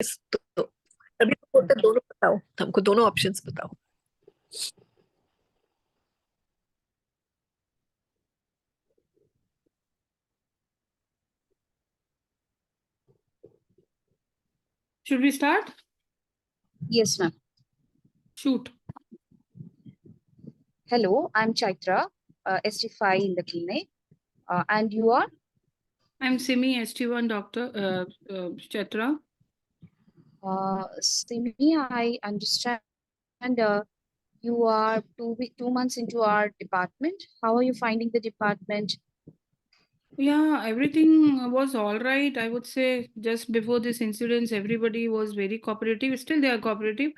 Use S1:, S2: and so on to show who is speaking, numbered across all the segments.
S1: तो अभी तो दोनों बताओ, हमको दोनों ऑप्शंस बताओ।
S2: Should we start?
S3: Yes, ma'am.
S2: Shoot.
S3: Hello, I'm Chaitra, ST5 in the clinic. And you are?
S2: I'm Simi, ST1 doctor, Chaitra.
S3: Simi, I understand you are 2 months into our department. How are you finding the department?
S2: Yeah, everything was all right. I would say just before this incident, everybody was very cooperative. Still, they are cooperative.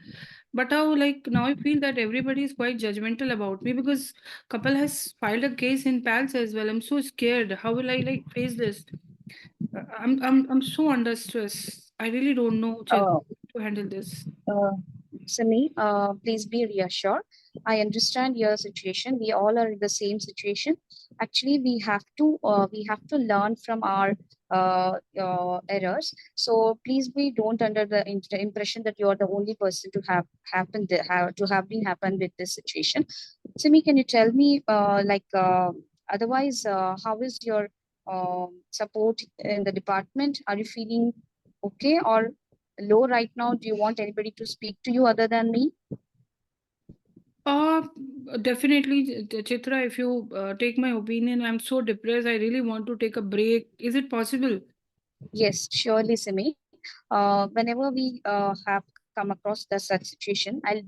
S2: But now I feel that everybody is quite judgmental about me because couple has filed a case in PALS as well. I'm so scared. How will I face this? I'm so under stress. I really don't know
S3: Uh,
S2: to handle this.
S3: uh, Simi, please be reassured. I understand your situation. We all are in the same situation. Actually, we have to learn from our errors. So please be don't under the impression that you are the only person to have been happened with this situation. Simi, can you tell me otherwise how is your support in the department? Are you feeling okay or low right now? Do you want anybody to speak to you other than me?
S2: Uh, Definitely, Chitra, if you take my opinion, I'm so depressed. I really want to take a break. Is it possible?
S3: Yes, surely, Simi. Whenever we have come across the such situation, I'll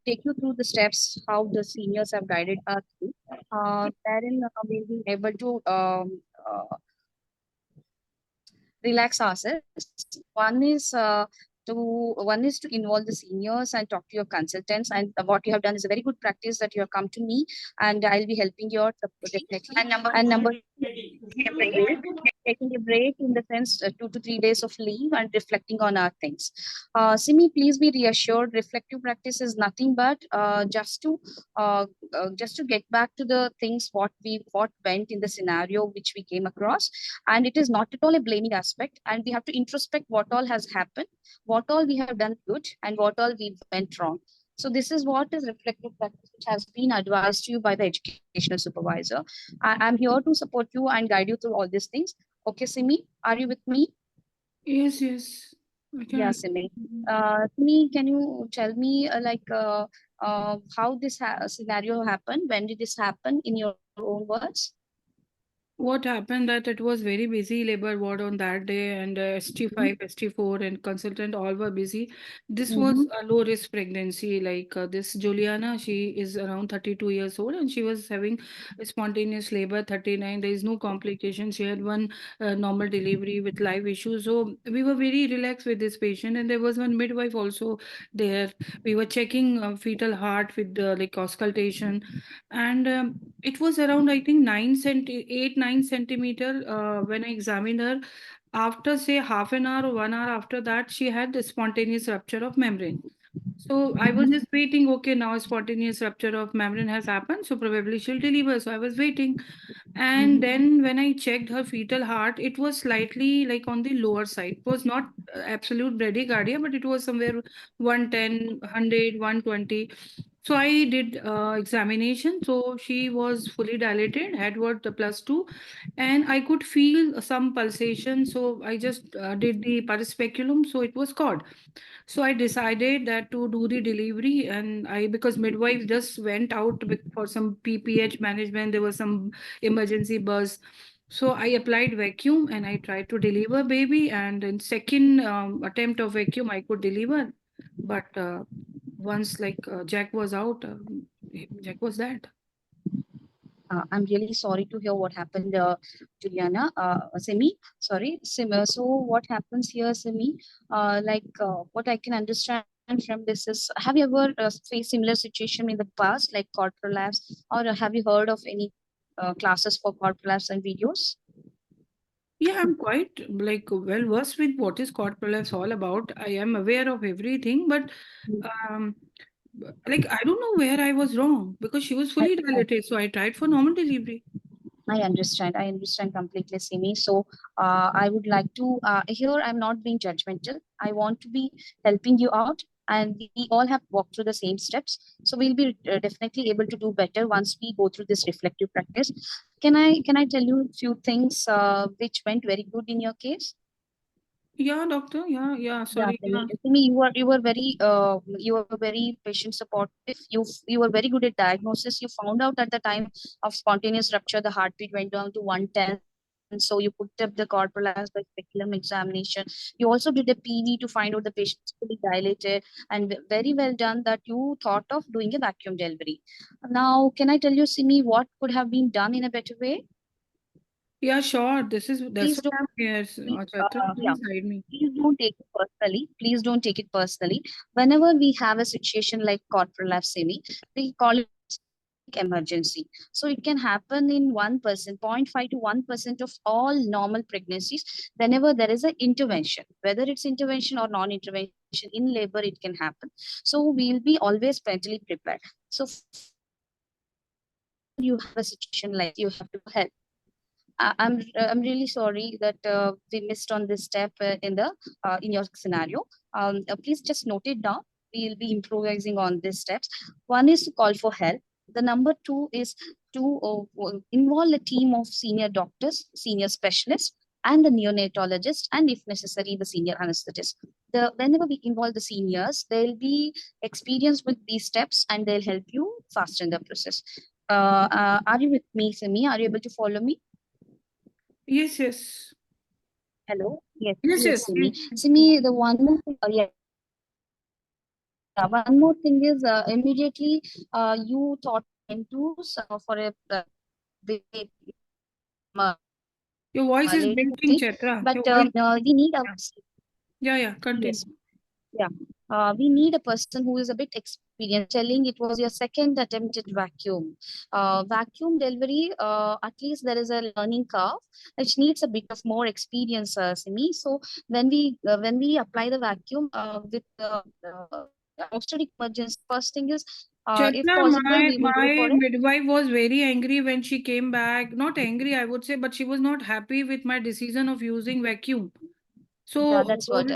S3: take you through the steps how the seniors have guided us through. Therein, we'll be able to relax ourselves. One is to involve the seniors and talk to your consultants. And what you have done is a very good practice that you have come to me, and I'll be helping you out definitely. And number taking a break in the sense 2 to 3 days of leave and reflecting on our things. Simi, please be reassured. Reflective practice is nothing but just to get back to the things what went in the scenario which we came across, and it is not at all a blaming aspect. And we have to introspect what all has happened, what all we have done good, and what all we went wrong. So this is what is reflective practice, which has been advised to you by the educational supervisor. I'm here to support you and guide you through all these things. Okay, Simi, are you with me?
S2: Yes, yes. I can
S3: Yeah, Simi. Simi, can you tell me how this scenario happened? When did this happen in your own words?
S2: What happened that it was very busy labor ward on that day, and ST5, ST4, and consultant all were busy. This was
S3: Mm-hmm.
S2: a low risk pregnancy. This Juliana, she is around 32 years old, and she was having a spontaneous labor, 39. There is no complication. She had one normal delivery with live issues. So we were very relaxed with this patient, and there was one midwife also there. We were checking fetal heart with auscultation, and it was around, I think, 9 centimeter when I examined her. After say half an hour or 1 hour after that, she had the spontaneous rupture of membrane. So I was just waiting. Okay, now spontaneous rupture of membrane has happened, so probably she'll deliver. So I was waiting, and then when I checked her fetal heart, it was slightly like on the lower side. It was not absolute bradycardia, but it was somewhere 110, 100, 120. So I did examination. So she was fully dilated, had what the +2, and I could feel some pulsation. So I just did the perispeculum. So it was cord. So I decided that to do the delivery, and I because midwife just went out for some PPH management. There was some emergency buzz. So I applied vacuum and I tried to deliver baby. And in second attempt of vacuum, I could deliver. But once Jack was out, Jack was dead.
S3: I'm really sorry to hear what happened, Juliana. Simi, sorry. So what happens here, Simi? What I can understand from this is, have you ever faced similar situation in the past, like cord prolapse, or have you heard of any classes for cord prolapse and videos?
S2: Yeah, I'm quite well versed with what is cord prolapse all about. I am aware of everything, but um, I don't know where I was wrong because she was fully dilated. So I tried for normal delivery.
S3: I understand. I understand completely, Simi. So, I would like to, here I'm not being judgmental. I want to be helping you out, and we all have walked through the same steps. So we'll be definitely able to do better once we go through this reflective practice. Can I tell you a few things which went very good in your case?
S2: Yeah, doctor. Yeah,
S3: Yeah,
S2: sorry. Yeah.
S3: Simi, you were very patient supportive. You were very good at diagnosis. You found out at the time of spontaneous rupture, the heartbeat went down to 110. So you put up the cord prolapse by speculum examination. You also did a PV to find out the patient's fully dilated, and very well done that you thought of doing a vacuum delivery. Now, can I tell you, Simi, what could have been done in a better way?
S2: Yeah, sure. That's
S3: Please
S2: what
S3: don't.
S2: I'm here. Chatra,
S3: Yeah.
S2: please guide me.
S3: Please don't take it personally. Please don't take it personally. Whenever we have a situation like cord prolapse, we call it emergency. So it can happen in 1%, 0.5 to 1% of all normal pregnancies. Whenever there is an intervention, whether it's intervention or non-intervention in labor, it can happen. So we'll be always mentally prepared. So whenever you have a situation like you have to help. I'm really sorry that we missed on this step in your scenario. Please just note it down. We'll be improvising on these steps. One is to call for help. The number two is to involve a team of senior doctors, senior specialists, and the neonatologist, and if necessary, the senior anesthetist. Whenever we involve the seniors, they'll be experienced with these steps and they'll help you faster in the process. Are you with me, Simi? Are you able to follow me?
S2: Yes, yes.
S3: Hello. Yes,
S2: Yes,
S3: yes,
S2: yes.
S3: Simi. Simi, the one more thing, one more thing is immediately you thought into for a baby, uh,
S2: Your voice is
S3: lady
S2: breaking,
S3: 15,
S2: Chatra.
S3: but
S2: Your voice.
S3: we need a
S2: Yeah,
S3: yes.
S2: continue.
S3: Yeah, we need a person who is a bit experienced. Telling it was your second attempt at vacuum. Vacuum delivery, at least there is a learning curve, which needs a bit of more experience, Simi. So when we apply the vacuum with obstetric emergency, first thing is, if
S2: Chatra,
S3: possible,
S2: my
S3: we will go for
S2: my
S3: it.
S2: midwife was very angry when she came back. Not angry, I would say, but she was not happy with my decision of using vacuum.
S3: Yeah,
S2: So,
S3: that's what.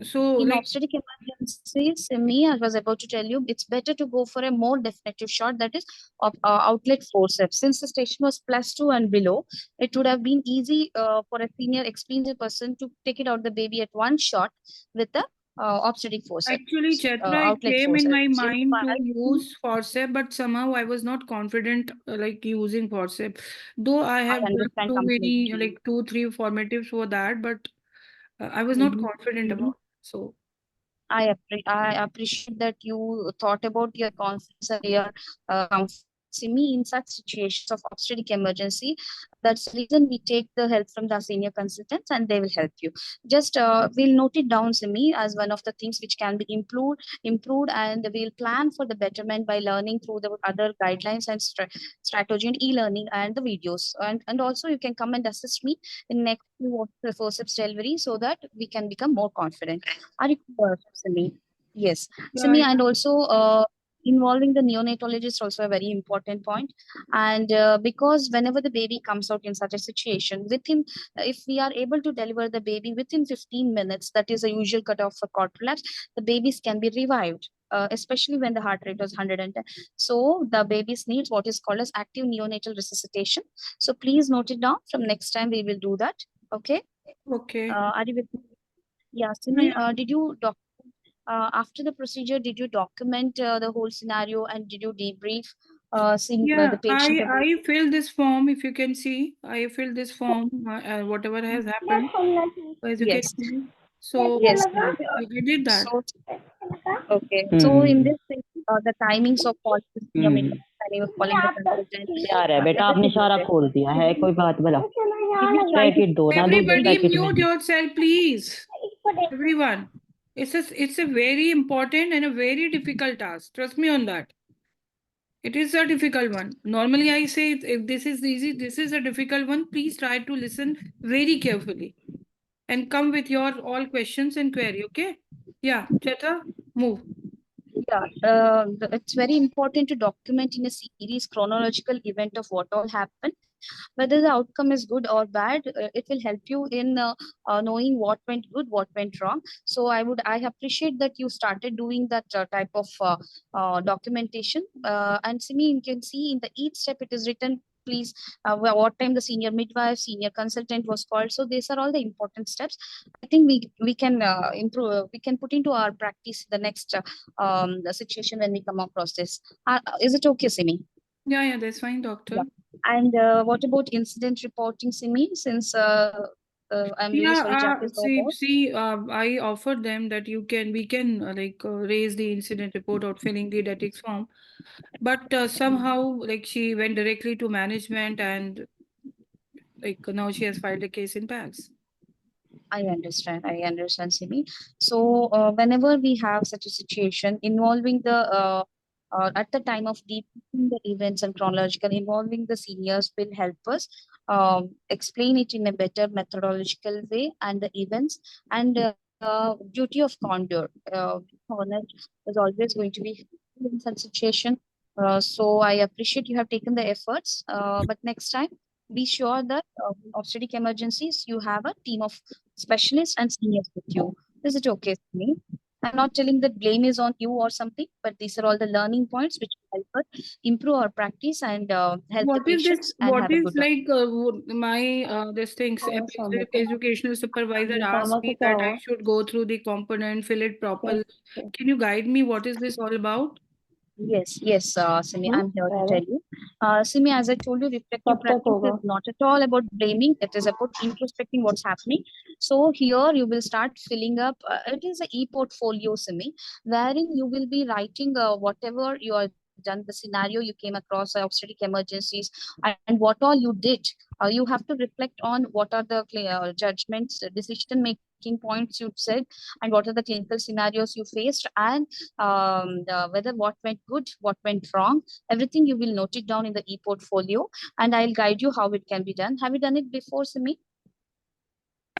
S3: In
S2: like,
S3: obstetric emergencies, me, I was about to tell you, it's better to go for a more definitive shot, that is outlet forceps. Since the station was +2 and below, it would have been easy for a senior experienced person to take it out the baby at one shot with the obstetric
S2: actually,
S3: forceps,
S2: Chatra, it
S3: outlet
S2: came in my
S3: forceps.
S2: mind to use forceps, but somehow I was not confident like using forceps. Though I
S3: I
S2: have done
S3: understand
S2: too many,
S3: completely.
S2: like 2, 3 formatives for that, but I was not
S3: Mhm.
S2: confident about it. So,
S3: I appreciate that you thought about your confidence and your comfort. See me in such situations of obstetric emergency. That's the reason we take the help from the senior consultants and they will help you. Just we'll note it down, Simi, as one of the things which can be improved, and we'll plan for the betterment by learning through the other guidelines and strategy and e-learning and the videos. And also you can come and assist me in next few forceps delivery so that we can become more confident. Are you Simi? Yes,
S2: yeah,
S3: Simi, and also involving the neonatologist also a very important point. And because whenever the baby comes out in such a situation, within if we are able to deliver the baby within 15 minutes, that is a usual cutoff for cord prolapse, the babies can be revived. Especially when the heart rate was 110. So the babies needs what is called as active neonatal resuscitation. So please note it down. From next time we will do that. Okay.
S2: okay.
S3: Are you with me? Yeah,
S2: Yeah,
S3: Simi,
S2: yeah.
S3: did you after the procedure, did you document the whole scenario and did you debrief the
S2: Yeah,
S3: patient
S2: I
S3: about?
S2: I filled this form. If you can see, I filled this form. Whatever has happened, as you can
S3: Yes,
S2: see. So
S3: yes.
S2: I did that.
S3: So, okay. So in
S4: hmm
S3: this case, the timings of calling the
S4: hmm
S3: timing of calling the consultant,
S4: यार है बेटा आपने
S3: everything is
S4: सारा
S3: there.
S4: खोल दिया है कोई बात भला
S3: Did you try to
S4: packet दो ना दूध के
S2: Everybody
S4: पैकेट में
S2: mute yourself, please. Everyone. It's a very important and a very difficult task. Trust me on that. It is a difficult one. Normally, I say if this is easy, this is a difficult one. Please try to listen very carefully and come with your all questions and query. Okay? Yeah, Cheta, move.
S3: Yeah, it's very important to document in a series chronological event of what all happened Whether the outcome is good or bad, it will help you in knowing what went good, what went wrong. So I appreciate that you started doing that type of documentation. And Simi, you can see in the each step it is written, please, what time the senior midwife, senior consultant was called. So these are all the important steps. I think we can improve, we can put into our practice the next the situation when we come across this. Is it okay, Simi?
S2: Yeah, that's fine, doctor.
S3: And what about incident reporting, Simi? Since I'm really sorry, Jack is no more.
S2: I offered them that we can raise the incident report or filling the ethics form, but somehow like she went directly to management and like now she has filed a case in PAX.
S3: I understand, Simi. So whenever we have such a situation involving the at the time of deepening the events and chronological, involving the seniors will help us explain it in a better methodological way, and the events and duty of candor. Honor is always going to be helpful in such situation. So I appreciate you have taken the efforts, but next time be sure that obstetric emergencies you have a team of specialists and seniors with you. Is it okay with me? I'm not telling that blame is on you or something, but these are all the learning points which will help us improve our practice and help the
S2: What is this?
S3: patients and
S2: What
S3: have a
S2: is
S3: good
S2: like my this things educational supervisor asked me that I should go through the component, fill it properly. Can you guide me? What is this all about?
S3: Yes, Simi, I'm here to tell you. Simi, as I told you, reflective
S4: कब तक
S3: practice is
S4: होगा?
S3: not at all about blaming. It is about introspecting what's happening. So here you will start filling up. It is a e-portfolio, Simi, wherein you will be writing whatever you are done, the scenario you came across, obstetric emergencies, and what all you did. You have to reflect on what are the judgments, decision making points you said, and what are the clinical scenarios you faced, and whether what went good, what went wrong, everything you will note it down in the e-portfolio, and I'll guide you how it can be done. Have you done it before, Simi?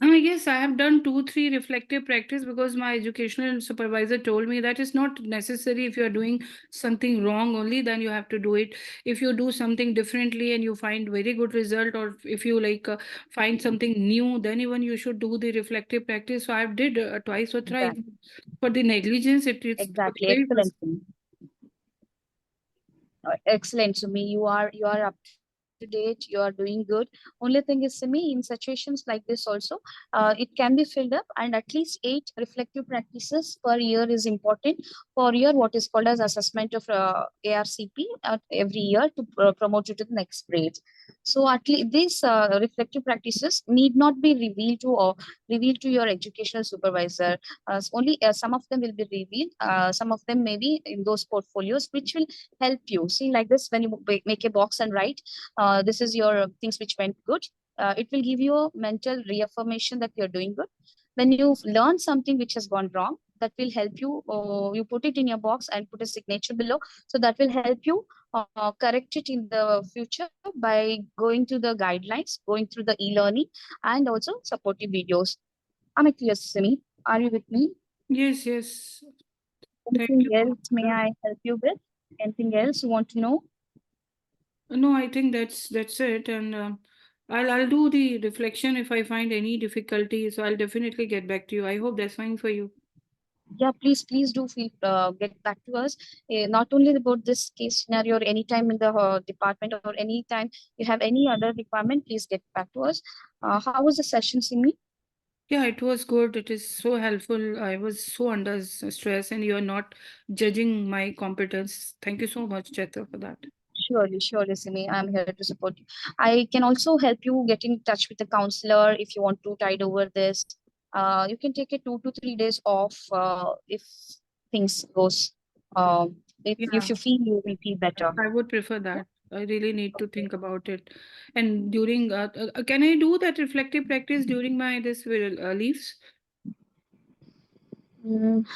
S2: Yes, I have done 2, 3 reflective practice because my educational supervisor told me that it's not necessary if you are doing something wrong only, then you have to do it. If you do something differently and you find very good result, or if you find something new, then even you should do the reflective practice. So I've did twice or thrice.
S3: Exactly.
S2: For the negligence, it is
S3: Exactly.
S2: very
S3: Excellent, Simi. Excellent, Sumi. You are up to date. You are doing good. Only thing is, Simi, in situations like this also, it can be filled up, and at least 8 reflective practices per year is important. Per year, what is called as assessment of ARCP every year to promote you to the next grade. So at least these reflective practices need not be revealed to your educational supervisor. Only some of them will be revealed. Some of them may be in those portfolios, which will help you. See, like this, when you make a box and write, this is your things which went good. It will give you a mental reaffirmation that you're doing good. When you learn something which has gone wrong, that will help you. You put it in your box and put a signature below. So that will help you correct it in the future by going to the guidelines, going through the e-learning, and also supportive videos. Am I clear, Simi? Are you with me?
S2: Yes. Thank
S3: Anything
S2: you.
S3: else may I help you with? Anything else you want to know?
S2: No, I think that's it, and I'll do the reflection if I find any difficulty. So I'll definitely get back to you. I hope that's fine for you.
S3: Yeah, please do feel get back to us. Not only about this case scenario or any time in the department, or any time you have any other requirement, please get back to us. How was the session, Simi?
S2: Yeah, it was good. It is so helpful. I was so under stress, and you are not judging my competence. Thank you so much, Chaitra, for that.
S3: Surely, Simi. I'm here to support you. I can also help you get in touch with the counselor if you want to tide over this. You can take a 2 to 3 days off if things goes. If
S2: Yeah,
S3: you feel you will feel better.
S2: I would prefer that. I really need to think about it. And during, can I do that reflective practice during my this leaves?
S3: Mm,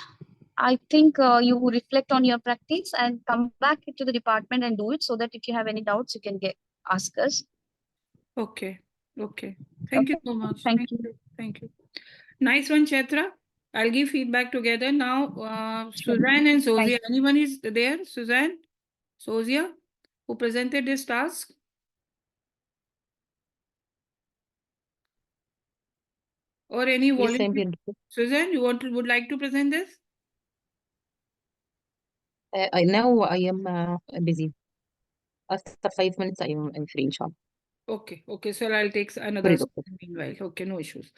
S3: I think you reflect on your practice and come back to the department and do it, so that if you have any doubts, you can ask us.
S2: Okay. Thank you
S3: Okay.
S2: so much.
S3: Thank you.
S2: Thank you. Nice one, Chaitra. I'll give feedback together now.
S3: Sure.
S2: Suzanne and
S3: Thank
S2: Sozia. Anyone is there? Suzanne, Sozia, who presented this task? or any
S4: Yes, same
S2: volunteer?
S4: here.
S2: Suzanne, you would like to present this?
S4: Now I am busy. After 5 minutes, I'm free, inshallah.
S2: Okay, so I'll take another
S4: Sorry, doctor.
S2: meanwhile. Okay, no issues.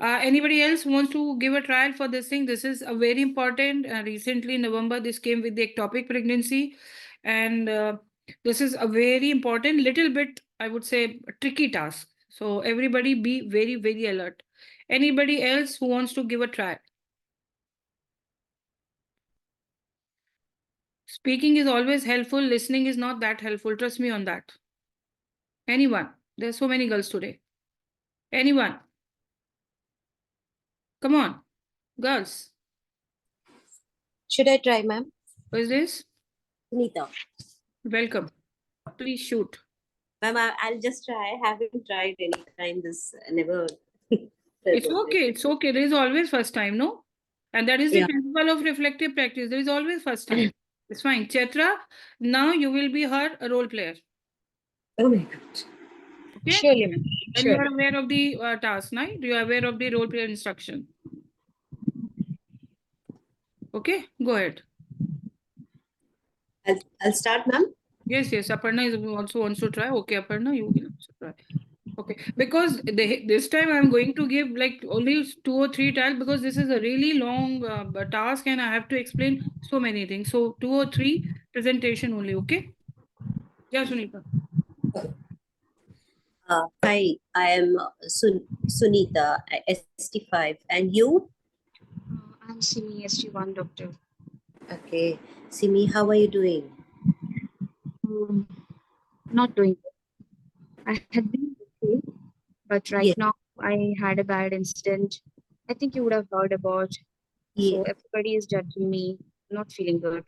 S2: Anybody else wants to give a trial for this thing? This is a very important. Recently in November, this came with the ectopic pregnancy, and this is a very important, little bit, I would say, tricky task. So everybody be very, very alert. Anybody else who wants to give a trial? Speaking is always helpful. Listening is not that helpful. Trust me on that. Anyone? There's so many girls today. Anyone? Come on, girls.
S5: Should I try, ma'am?
S2: Who is this?
S5: Sunita.
S2: Welcome. Please shoot.
S5: Ma'am, I'll just try. I haven't tried any time this, never.
S2: It's okay. It's okay. There is always first time, no? And that is the
S5: Yeah.
S2: principle of reflective practice. There is always first time. It's fine. Chetra, now you will be her role player.
S5: Oh my God.
S2: Okay?
S3: Surely, ma'am.
S2: And you
S3: Sure.
S2: are aware of the task, right? You are aware of the role player instruction. Okay, go ahead.
S5: I'll start, ma'am.
S2: Yes, Aparna is also wants to try. Okay, Aparna, you will also try. Okay, because this time I'm going to give like only 2 or 3 tiles because this is a really long task and I have to explain so many things. So 2 or 3 presentation only, okay? Yeah, Sunita.
S5: Hi, I am Sunita, ST5. And you?
S3: I'm Simi, ST1 doctor.
S5: Okay. Simi, how are you doing?
S3: Not doing good. I had been okay, but right
S5: Yes.
S3: now I had a bad incident. I think you would have heard about. So
S5: Yeah.
S3: everybody is judging me. Not feeling good.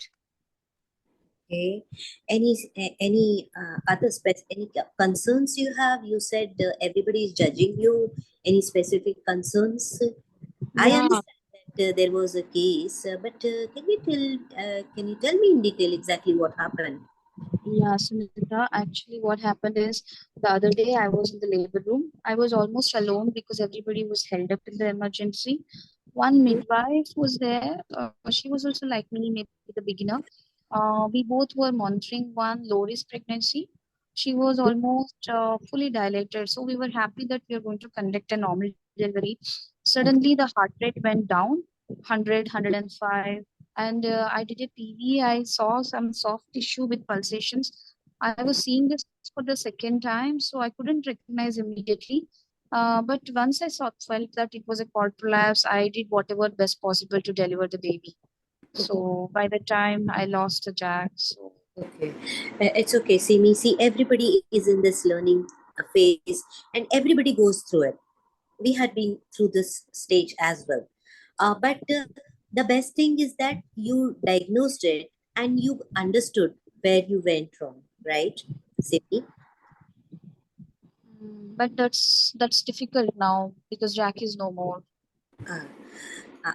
S5: Okay. Any other any concerns you have? You said everybody is judging you. Any specific concerns? I
S3: Yeah,
S5: understand that there was a case, but can you tell me in detail exactly what happened?
S3: yeah, Sunita. Actually, what happened is the other day I was in the labor room. I was almost alone because everybody was held up in the emergency. One midwife was there. She was also like me, maybe the beginner. We both were monitoring one low risk pregnancy. She was almost fully dilated. So we were happy that we are going to conduct a normal delivery. Suddenly, the heart rate went down 100, 105. And I did a PV. I saw some soft tissue with pulsations. I was seeing this for the second time, so I couldn't recognize immediately. But once I felt that it was a cord prolapse, I did whatever best possible to deliver the baby. So by the time I lost the jack, so
S5: Okay, it's okay. See, everybody is in this learning phase, and everybody goes through it. We had been through this stage as well. But the best thing is that you diagnosed it and you understood where you went wrong, right? Simi?
S3: but that's difficult now because Jack is no more.
S5: Uh,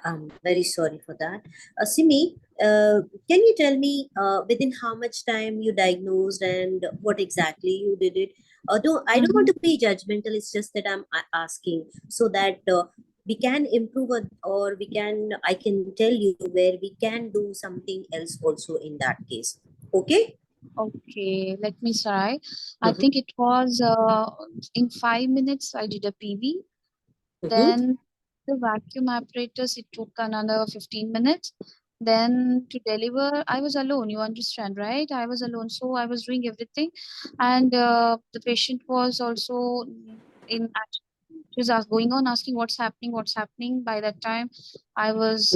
S5: I'm very sorry for that. Simi, can you tell me within how much time you diagnosed and what exactly you did it? I don't want to be judgmental. It's just that I'm asking so that we can improve or I can tell you where we can do something else also in that case. Okay?
S3: Okay, let me try. I
S5: Mm-hmm.
S3: think it was in 5 minutes I did a PV.
S5: Mm-hmm.
S3: Then the vacuum apparatus, it took another 15 minutes. Then to deliver, I was alone, you understand, right? I was alone, so I was doing everything. And the patient was also in action. She was going on asking what's happening, what's happening. By that time, I was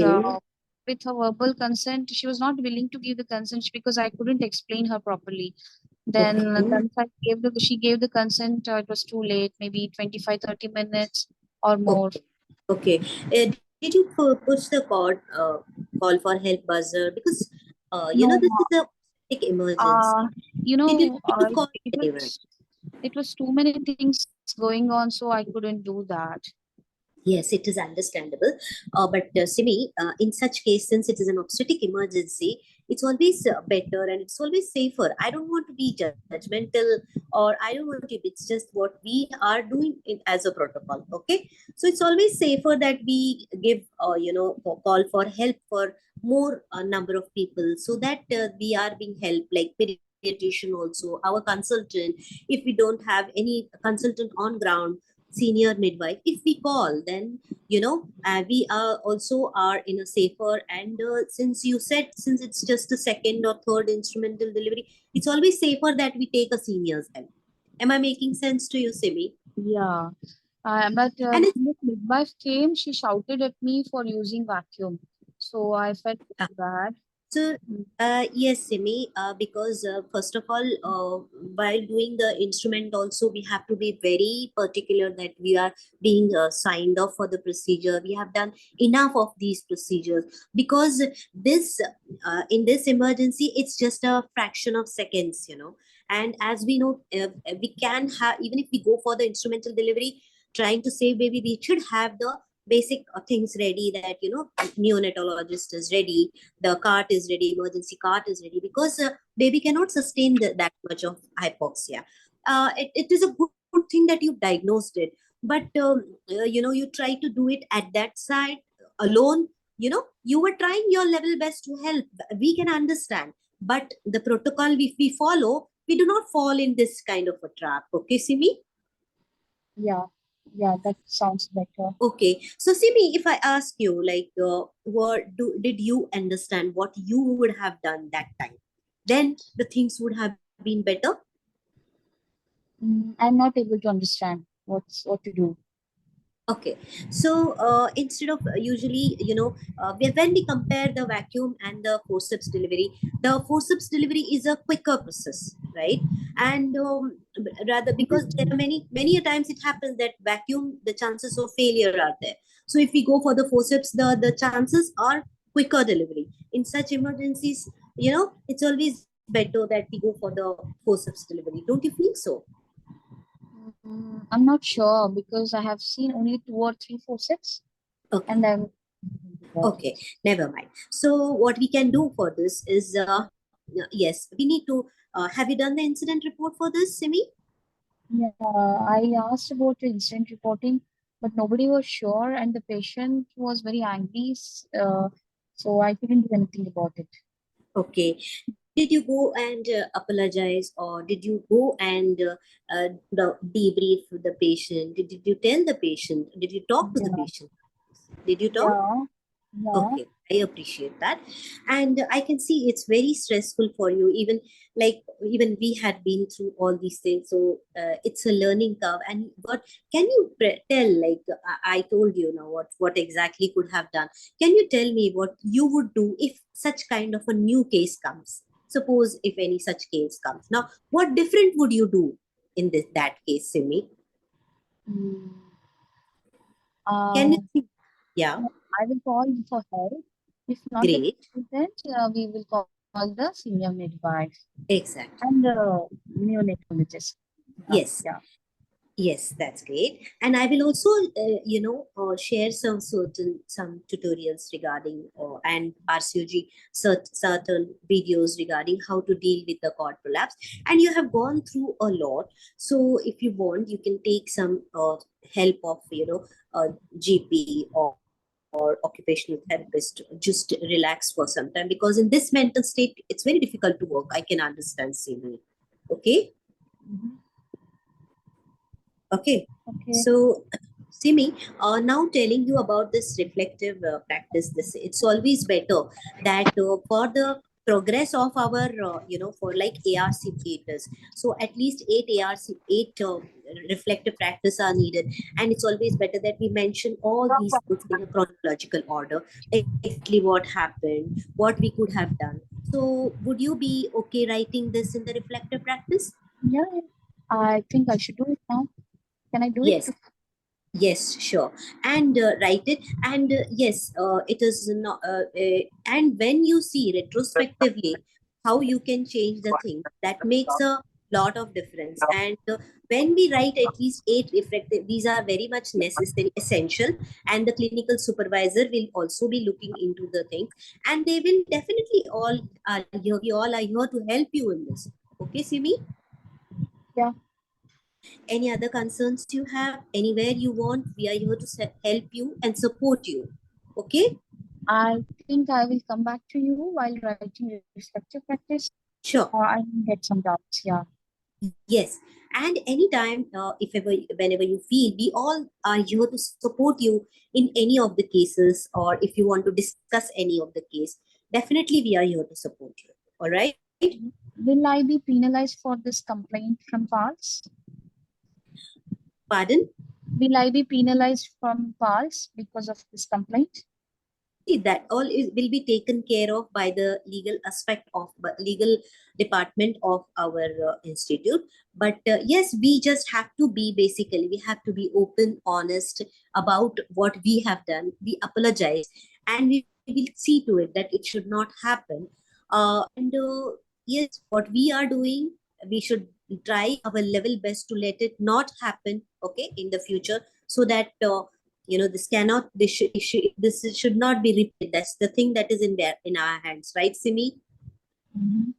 S3: with her verbal consent. She was not willing to give the consent because I couldn't explain her properly. Then
S5: Okay.
S3: once she gave the consent, it was too late, maybe 25, 30 minutes or more.
S5: Okay. Did you push the call for help buzzer? Because,
S3: No,
S5: this is a big emergency.
S3: uh,
S5: Did you try to call
S3: it
S5: anyone?
S3: was too many things going on, so I couldn't do that.
S5: Yes, it is understandable. But Simi, in such case, since it is an obstetric emergency, it's always better and it's always safer. I don't want to be judgmental, or I don't want to, it's just what we are doing as a protocol. Okay, so it's always safer that we give call for help for more number of people, so that we are being helped, like pediatrician also, our consultant. If we don't have any consultant on ground, senior midwife, if we call, then we are also are in a safer. And since you said, since it's just a second or third instrumental delivery, it's always safer that we take a senior's help. Am I making sense to you, Simi?
S3: Yeah. But
S5: And
S3: when the midwife came, she shouted at me for using vacuum. So I felt bad.
S5: So, yes, Simi, because first of all, while doing the instrument also, we have to be very particular that we are being signed off for the procedure. We have done enough of these procedures, because this, in this emergency, it's just a fraction of seconds, And as we know, we can have, even if we go for the instrumental delivery, trying to save baby, we should have the basic things ready, that, neonatologist is ready, the cart is ready, emergency cart is ready, because baby cannot sustain that much of hypoxia. It is a good thing that you diagnosed it, but you try to do it at that side alone. You were trying your level best to help. We can understand, but the protocol we follow, we do not fall in this kind of a trap. Okay, Simi?
S3: Yeah. Yeah, that sounds better.
S5: Okay, so Simi, if I ask you, like, did you understand what you would have done that time? Then the things would have been better.
S3: I'm not able to understand what to do.
S5: Okay, so instead of usually, when we compare the vacuum and the forceps delivery, the forceps delivery is a quicker process, right? And rather, because there are many a times it happens that vacuum, the chances of failure are there. So if we go for the forceps, the chances are quicker delivery. In such emergencies, it's always better that we go for the forceps delivery. Don't you think so?
S3: I'm not sure because I have seen only 2 or 3 forceps,
S5: Okay.
S3: and I'm
S5: Okay, never mind. So what we can do for this is, yes, we need to, have you done the incident report for this, Simi?
S3: Yeah, I asked about the incident reporting, but nobody was sure, and the patient was very angry. So I couldn't do anything about it.
S5: Okay. Did you go and apologize, or did you go and debrief with the patient? Did you tell the patient? Did you talk to the
S3: Yeah.
S5: patient? Did you talk?
S3: Yeah.
S5: Okay, I appreciate that. And I can see it's very stressful for you, even we had been through all these things. So it's a learning curve. And what can you tell, like, I told you now what exactly could have done. Can you tell me what you would do if such kind of a new case comes? Suppose if any such case comes. Now, what different would you do in that case, Simi?
S3: Mm.
S5: Can
S3: Uh,
S5: you? Yeah,
S3: I will call for help. If not the
S5: great.
S3: patient, we will call the senior midwife
S5: Exactly.
S3: and the neonatologist.
S5: Yes.
S3: Yeah.
S5: Yes, that's great. And I will also, share some tutorials regarding and RCOG certain videos regarding how to deal with the cord prolapse. And you have gone through a lot. So if you want, you can take some help of, GP or occupational therapist. Just relax for some time, because in this mental state, it's very difficult to work. I can understand, Simi. Okay.
S3: Mhm.
S5: Okay.
S3: Okay.
S5: So, Simi, now telling you about this reflective practice, it's always better that for the progress of our, for like ARC theaters, so at least 8 reflective practice are needed, and it's always better that we mention all these things in a chronological order, exactly what happened, what we could have done. So, would you be okay writing this in the reflective practice?
S3: Yeah, I think I should do it now. Can I do it?
S5: Yes. Yes, sure. And write it. And yes, it is not. And when you see retrospectively how you can change the thing, that makes a lot of difference. And when we write at least 8 reflective, these are very much necessary, essential, and the clinical supervisor will also be looking into the things, and they will definitely all are here. We all are here to help you in this. Okay, Simi?
S3: Yeah.
S5: Any other concerns you have? Anywhere you want, we are here to help you and support you. Okay?
S3: I think I will come back to you while writing reflective practice.
S5: Sure.
S3: Or I will get some doubts. Yeah.
S5: Yes, and anytime, if ever, whenever you feel, we all are here to support you in any of the cases, or if you want to discuss any of the case, definitely we are here to support you. All right?
S3: Will I be penalized for this complaint from PALS?
S5: Pardon?
S3: Will I be penalized from PALS because of this complaint?
S5: See, that all will be taken care of by the legal aspect of legal department of our institute. But yes, we just have to be, basically we have to be open, honest about what we have done. We apologize, and we will see to it that it should not happen. And yes, what we are doing, we should try our level best to let it not happen, okay, in the future, so that this cannot, this should not be repeated. That's the thing that is in there in our hands, right, Simi?
S3: Mhm.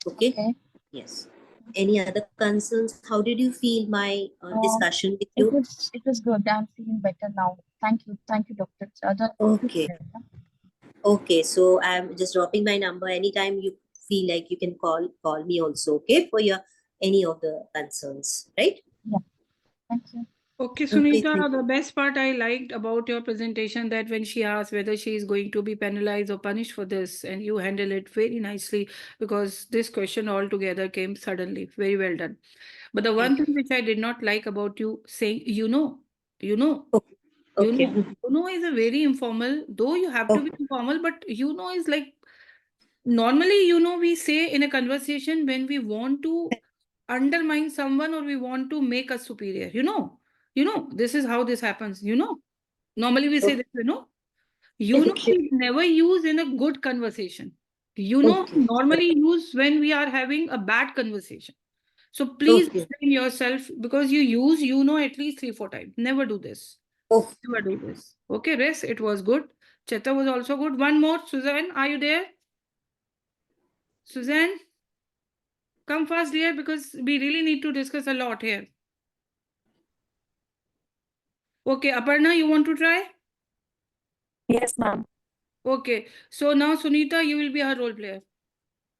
S5: Okay.
S3: Okay.
S5: Yes. Any other concerns? How did you feel my discussion with
S3: It
S5: you?
S3: was good. I'm feeling better now. Thank you, doctor.
S5: Okay. Okay, so I'm just dropping my number. Anytime you feel like, you can call me also, okay, for your any of the concerns, right?
S3: Thank you.
S2: Okay,
S5: Okay,
S2: Sunita,
S5: thank
S2: the best part I liked about your presentation, that when she asked whether she is going to be penalized or punished for this, and you handle it very nicely, because this question altogether came suddenly. Very well done. But the one thing which I did not like about you saying, you know,
S5: Okay.
S2: is a very informal, though you have to be
S5: Okay.
S2: informal, but is like, normally, we say in a conversation when we want to undermine someone or we want to make us superior. This is how this happens. Normally we say this.
S5: Okay.
S2: We never use in a good conversation.
S5: Okay.
S2: Normally use when we are having a bad conversation. So please
S5: Okay.
S2: explain yourself, because you use at least 3-4 times. Never do this.
S5: Oh,
S2: Never do this. Okay, Res, it was good. Cheta was also good. One more, Suzanne, are you there? Suzanne, come fast, dear, because we really need to discuss a lot here. Okay, Aparna, you want to try?
S1: Yes, ma'am.
S2: Okay, so now Sunita, you will be her role player.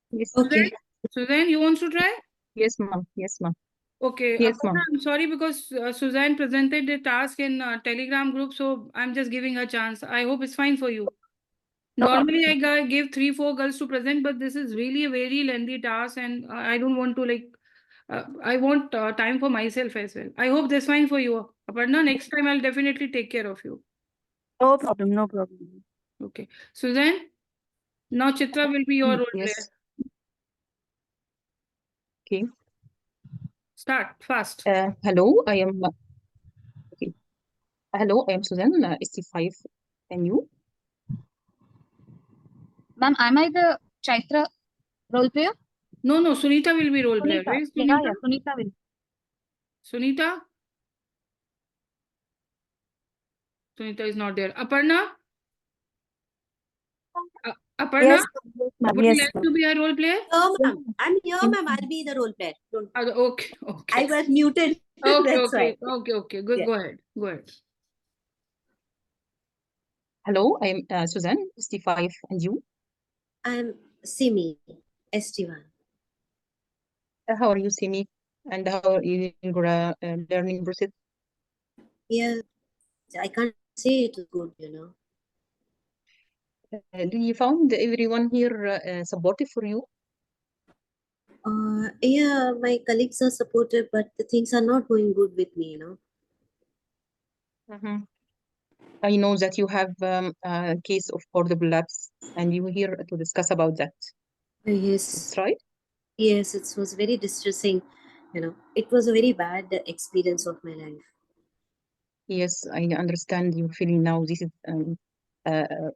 S4: Yes.
S5: okay.
S2: Suzanne, you want to try?
S4: Yes, ma'am. Yes, ma'am.
S2: Okay,
S4: Yes,
S2: Aparna,
S4: ma'am.
S2: I'm sorry, because Suzanne presented the task in Telegram group, so I'm just giving her a chance. I hope it's fine for you.
S1: No problem.
S2: Normally, I give 3-4 girls to present, but this is really a very lengthy task, and I don't want to I want time for myself as well. I hope that's fine for you, Aparna. Next time, I'll definitely take care of you.
S1: No problem. No problem.
S2: Okay, Suzanne, now Chitra will be your role player.
S4: Yes. Okay.
S2: Start fast.
S4: Hello, I am. Okay. Hello, I am Suzanne, ST5, and you?
S3: Ma'am, am I the Chaitra role player?
S2: No, Sunita will be role player,
S3: Sunita.
S2: right?
S3: Yeah,
S2: Sunita?
S3: Sunita will.
S2: Sunita? Sunita is not there. Aparna? Aparna?
S1: Yes, ma'am.
S2: Would you
S1: Yes,
S2: like
S1: ma'am.
S2: to be a role player?
S5: Oh, ma'am. I'm here, ma'am. I'll be the role player. Don't.
S2: Okay,
S5: I
S2: okay.
S5: was muted.
S2: Okay,
S5: That's why.
S2: okay. Good,
S5: Yeah.
S2: go ahead. Go ahead.
S4: Hello, I am Suzanne, ST5, and you?
S5: I'm Simi, ST1.
S4: How are you, Simi? And how are you in your learning process?
S5: Yeah, I can't say it is good.
S4: Do you found everyone here supportive for you?
S5: Yeah, my colleagues are supportive, but the things are not going good with me.
S4: Mm-hmm. I know that you have a case of portable labs, and you here to discuss about that.
S5: Yes,
S4: That's right?
S5: yes, it was very distressing. It was a very bad experience of my life.
S4: Yes, I understand your feeling now. This is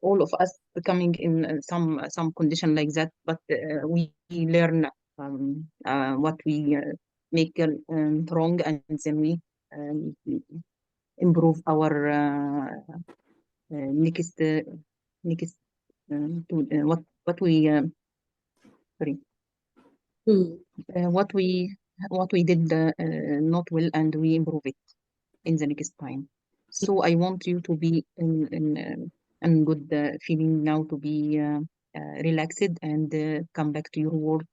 S4: all of us becoming in some condition like that, but we learn what we make wrong, and then we improve our next to what we sorry
S5: Hmm.
S4: what we did not well, and we improve it in the next time. So I want you to be in good feeling now, to be relaxed, and come back to your work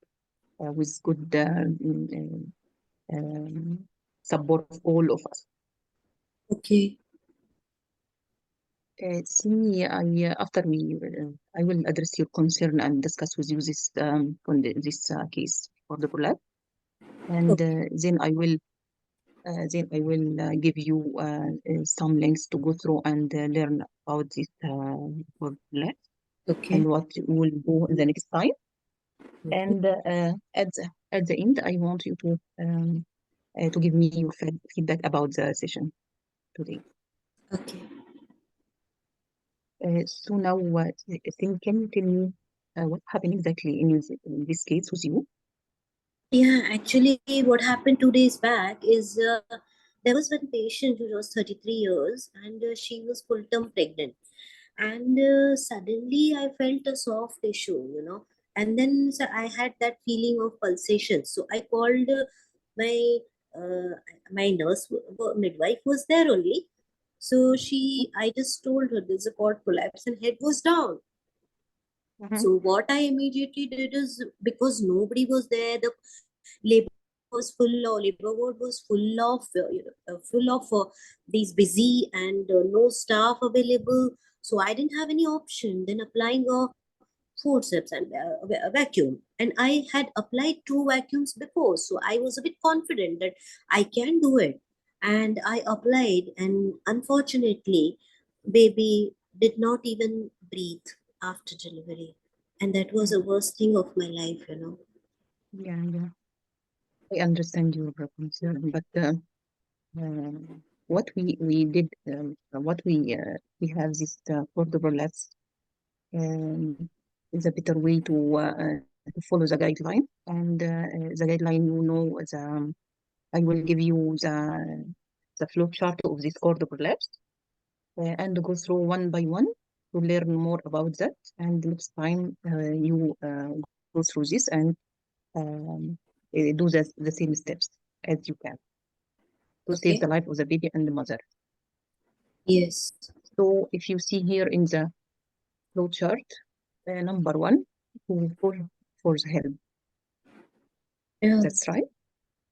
S4: with good support of all of us.
S5: Okay.
S4: See, after I will address your concern and discuss with you this this case for the prolapse, and then I will give you some links to go through and learn about this for prolapse
S5: Okay.
S4: and what we'll do the next time. And at the end, I want you to give me your feedback about the session today.
S5: Okay.
S4: So now, can you tell me what happened exactly in this case with you?
S5: Yeah, actually, what happened 2 days back is there was one patient who was 33 years and she was full term pregnant. And suddenly I felt a soft tissue. And then so I had that feeling of pulsation. So I called my uh, my midwife was there only. So I just told her there's a cord collapse and head was down.
S4: Mhm.
S5: So what I immediately did is, because nobody was there, the labor was full, or labor ward was full of these busy and no staff available. So I didn't have any option then applying a forceps and a vacuum. And I had applied 2 vacuums before, so I was a bit confident that I can do it. And I applied, and unfortunately, baby did not even breathe after delivery. And that was the worst thing of my life.
S4: Yeah, yeah. I understand your concern, but what we did, what we have this portable labs is a better way to follow the guideline, and the guideline, I will give you the flow chart of this portable labs and go through one by one to learn more about that. And next time you go through this and um, do the same steps as you can to save
S5: Okay.
S4: the life of the baby and the mother.
S5: Yes.
S4: So if you see here in the flow chart, number 1, to pull for the help.
S5: Yeah.
S4: That's right.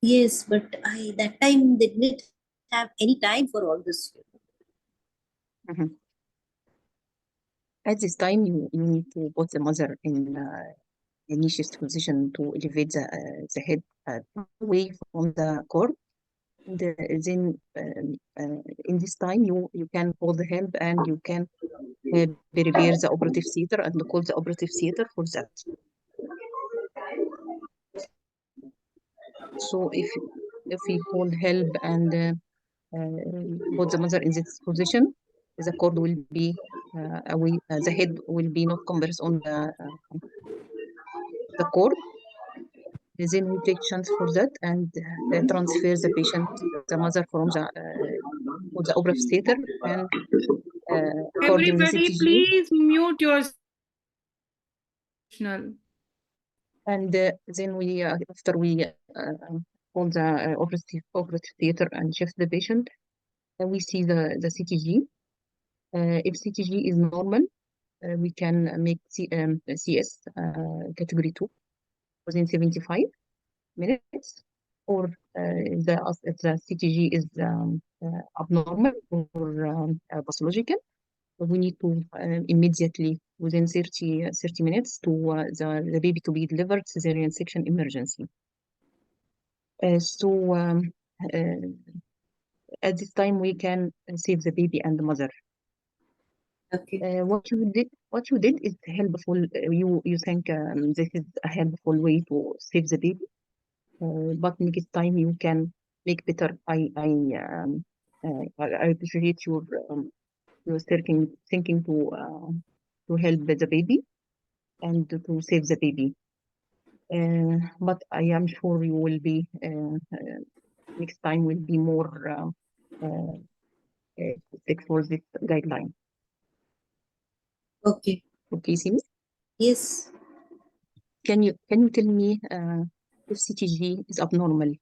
S5: Yes, but I that time didn't have any time for all this.
S4: Mhm. At this time, you need to put the mother in initial position to elevate the head away from the cord. And then in this time, you can hold the help, and you can prepare the operative theater and call the operative theater for that. So if we hold help and put the mother in this position, the cord will be away, the head will be not compressed on the cord. Then we take chance for that and transfer the patient, the mother, from the operative theater, and according to
S2: Everybody,
S4: CTG.
S2: please mute yourself.
S4: And then we, after we hold the operative theater and shift the patient, we see the CTG. If CTG is normal, we can make CS category 2 within 75 minutes, or if the CTG is abnormal or pathological, we need to immediately, within 30 minutes, to the baby to be delivered cesarean section emergency. So at this time, we can save the baby and the mother.
S5: Okay.
S4: What you did is helpful. You think this is a helpful way to save the baby, but next time you can make better. I appreciate your thinking to help the baby and to save the baby. But I am sure you will be next time will be more stick for this guideline.
S5: Okay.
S4: Okay, Simi?
S5: Yes.
S4: Can you tell me if CTG is abnormal,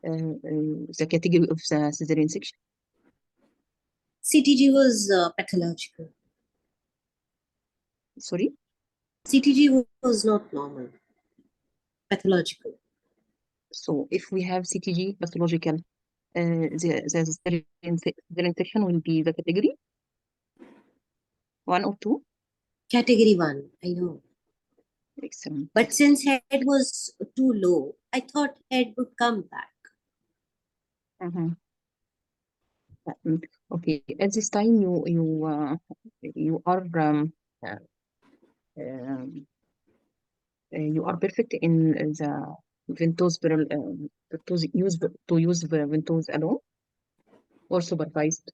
S4: the category of the cesarean section?
S5: CTG was pathological.
S4: Sorry.
S5: CTG was not normal. Pathological.
S4: So if we have CTG pathological, the cesarean section will be the category 1 or 2.
S5: Category 1, I know.
S4: Excellent.
S5: But since head was too low, I thought head would come back.
S4: Mhm. Okay. At this time, you are uh, um, you are perfect in the ventouse to use the ventouse alone or supervised.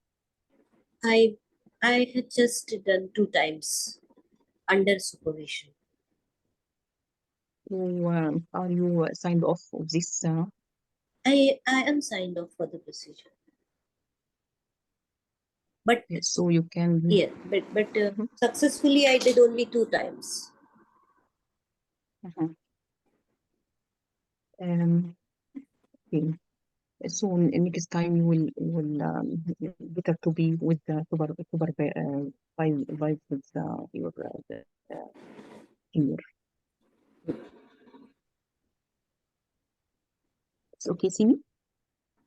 S5: I had just done 2 times under supervision.
S4: Are you signed off of this?
S5: I am signed off for the procedure. But
S4: So you can.
S5: yeah, but
S4: Mhm,
S5: successfully I did only 2 times.
S4: mhm. Okay. So next time you will better to be with the supervise with your senior. It's okay, Simi.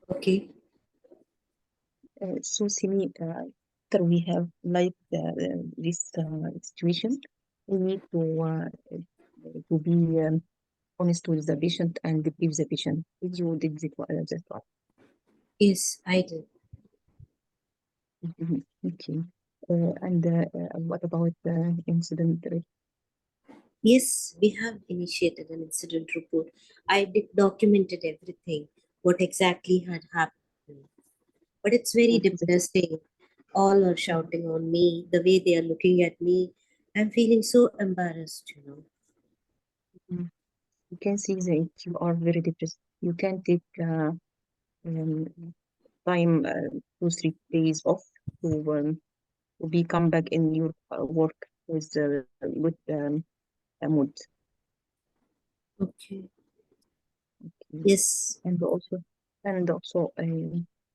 S5: Okay.
S4: So Simi, after we have like this situation, we need to be honest with the patient and brief the patient. Did you did that one?
S5: Yes, I did.
S4: Mhm. Okay. And what about the incident rate?
S5: Yes, we have initiated an incident report. I documented everything, what exactly had happened. But it's very
S4: Mhm.
S5: depressing. All are shouting on me, the way they are looking at me. I'm feeling so embarrassed, you know.
S4: Mhm. You can see that you are very depressed. You can take um, time 2-3 days off to be come back in your work with good mood.
S5: Okay.
S4: Okay.
S5: Yes.
S4: And also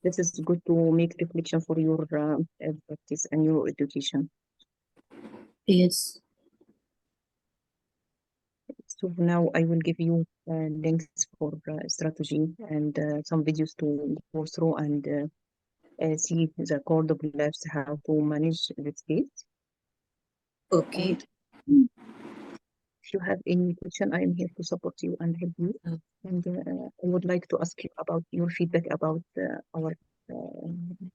S4: this is good to make reflection for your practice and your education.
S5: Yes.
S4: So now I will give you links for strategy and some videos to go through and see the core PROLAPSE, how to manage this case.
S5: Okay.
S4: And if you have any question, I am here to support you and help you.
S5: Mm.
S4: And I would like to ask you about your feedback about our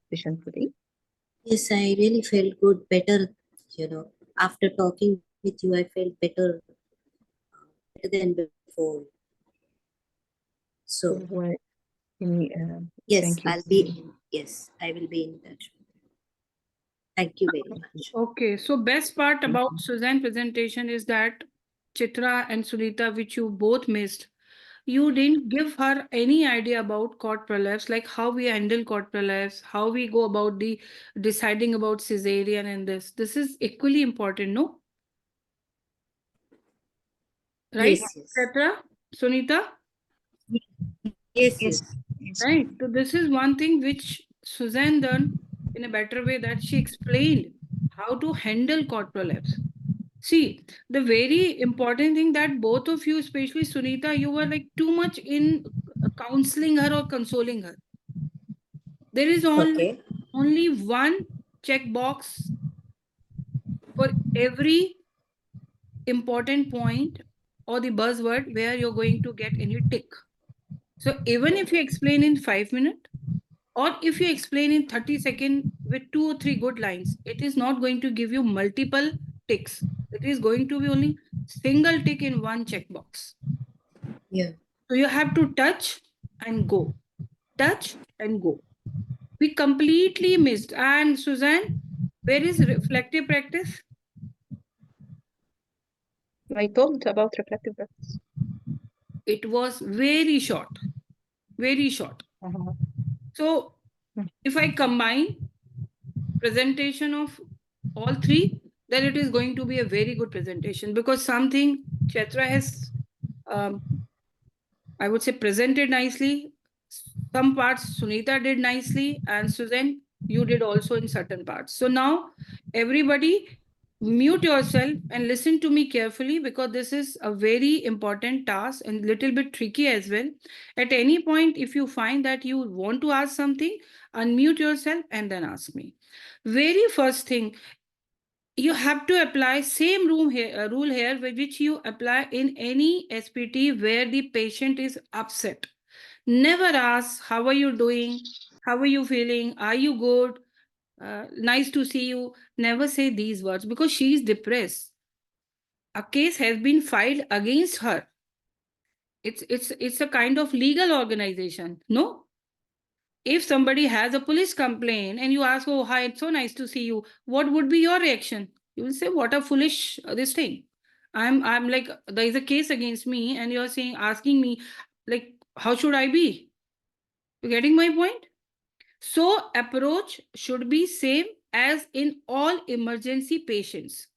S4: session today.
S5: Yes, I really felt good, better, you know. After talking with you, I felt better than before.
S4: So,
S5: So,
S4: any,
S5: yes,
S4: thank you.
S5: yes, I will be in touch. Thank you very much.
S2: Okay, so best part
S4: Thank
S2: about
S4: you.
S2: Suzanne presentation is that Chitra and Sunita, which you both missed, you didn't give her any idea about cord prolapse, like how we handle cord prolapse, how we go about the deciding about cesarean and this. This is equally important, no? Right,
S5: Yes, yes.
S2: Chitra, Sunita?
S5: Yes,
S4: Yes,
S5: yes.
S4: yes.
S2: Right. So this is one thing which Suzanne done in a better way, that she explained how to handle cord prolapse. See, the very important thing that both of you, especially Sunita, you were like too much in counseling her or consoling her. There is
S5: Okay.
S2: only one checkbox for every important point or the buzzword where you're going to get any tick. So even if you explain in 5 minutes, or if you explain in 30 seconds with 2 or 3 good lines, it is not going to give you multiple ticks. It is going to be only single tick in one checkbox.
S5: Yeah.
S2: So you have to touch and go, touch and go. We completely missed. And Suzanne, where is reflective practice?
S4: I told about reflective practice.
S2: It was very short, very short. So if I combine presentation of all three, then it is going to be a very good presentation, because something Chetra has, I would say, presented nicely. Some parts Sunita did nicely, and Susan, you did also in certain parts. So now everybody mute yourself and listen to me carefully, because this is a very important task and little bit tricky as well. At any point, if you find that you want to ask something, unmute yourself and then ask me. Very first thing, you have to apply same rule here which you apply in any SPT where the patient is upset. Never ask, how are you doing? How are you feeling? Are you good? Nice to see you. Never say these words, because she is depressed. A case has been filed against her. It's a kind of legal organization. No? If somebody has a police complaint and you ask, oh, hi, it's so nice to see you, what would be your reaction? You will say, what a foolish this thing. I'm like, there is a case against me, and you're saying, asking me, like, how should I be? You getting my point? So approach should be same as in all emergency patients.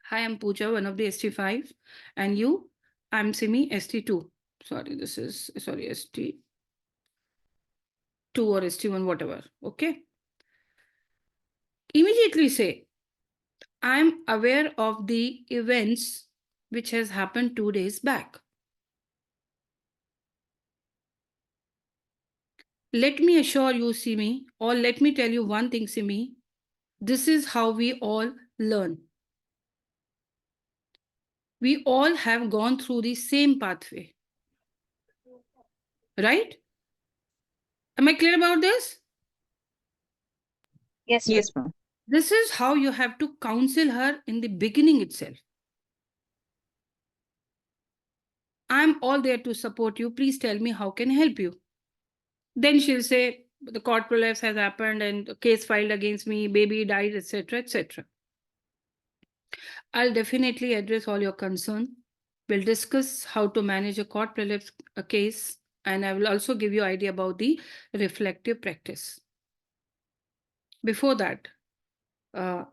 S2: Hi, I'm Pooja, one of the ST5, and you, I'm Simi, ST2. Sorry, this is, sorry, ST2 or ST1, whatever. Okay. Immediately say, I'm aware of the events which has happened 2 days back. Let me assure you, Simi, or let me tell you one thing, Simi. This is how we all learn. We all have gone through the same pathway. Right? Am I clear about this?
S3: Yes, ma'am.
S4: Yes, ma'am.
S2: This is how you have to counsel her in the beginning itself. I'm all there to support you. Please tell me how can I help you. Then she'll say, the court prolapse has happened and a case filed against me, baby died, etc., etc. I'll definitely address all your concern. We'll discuss how to manage a court prolapse case, and I will also give you idea about the reflective practice. Before that,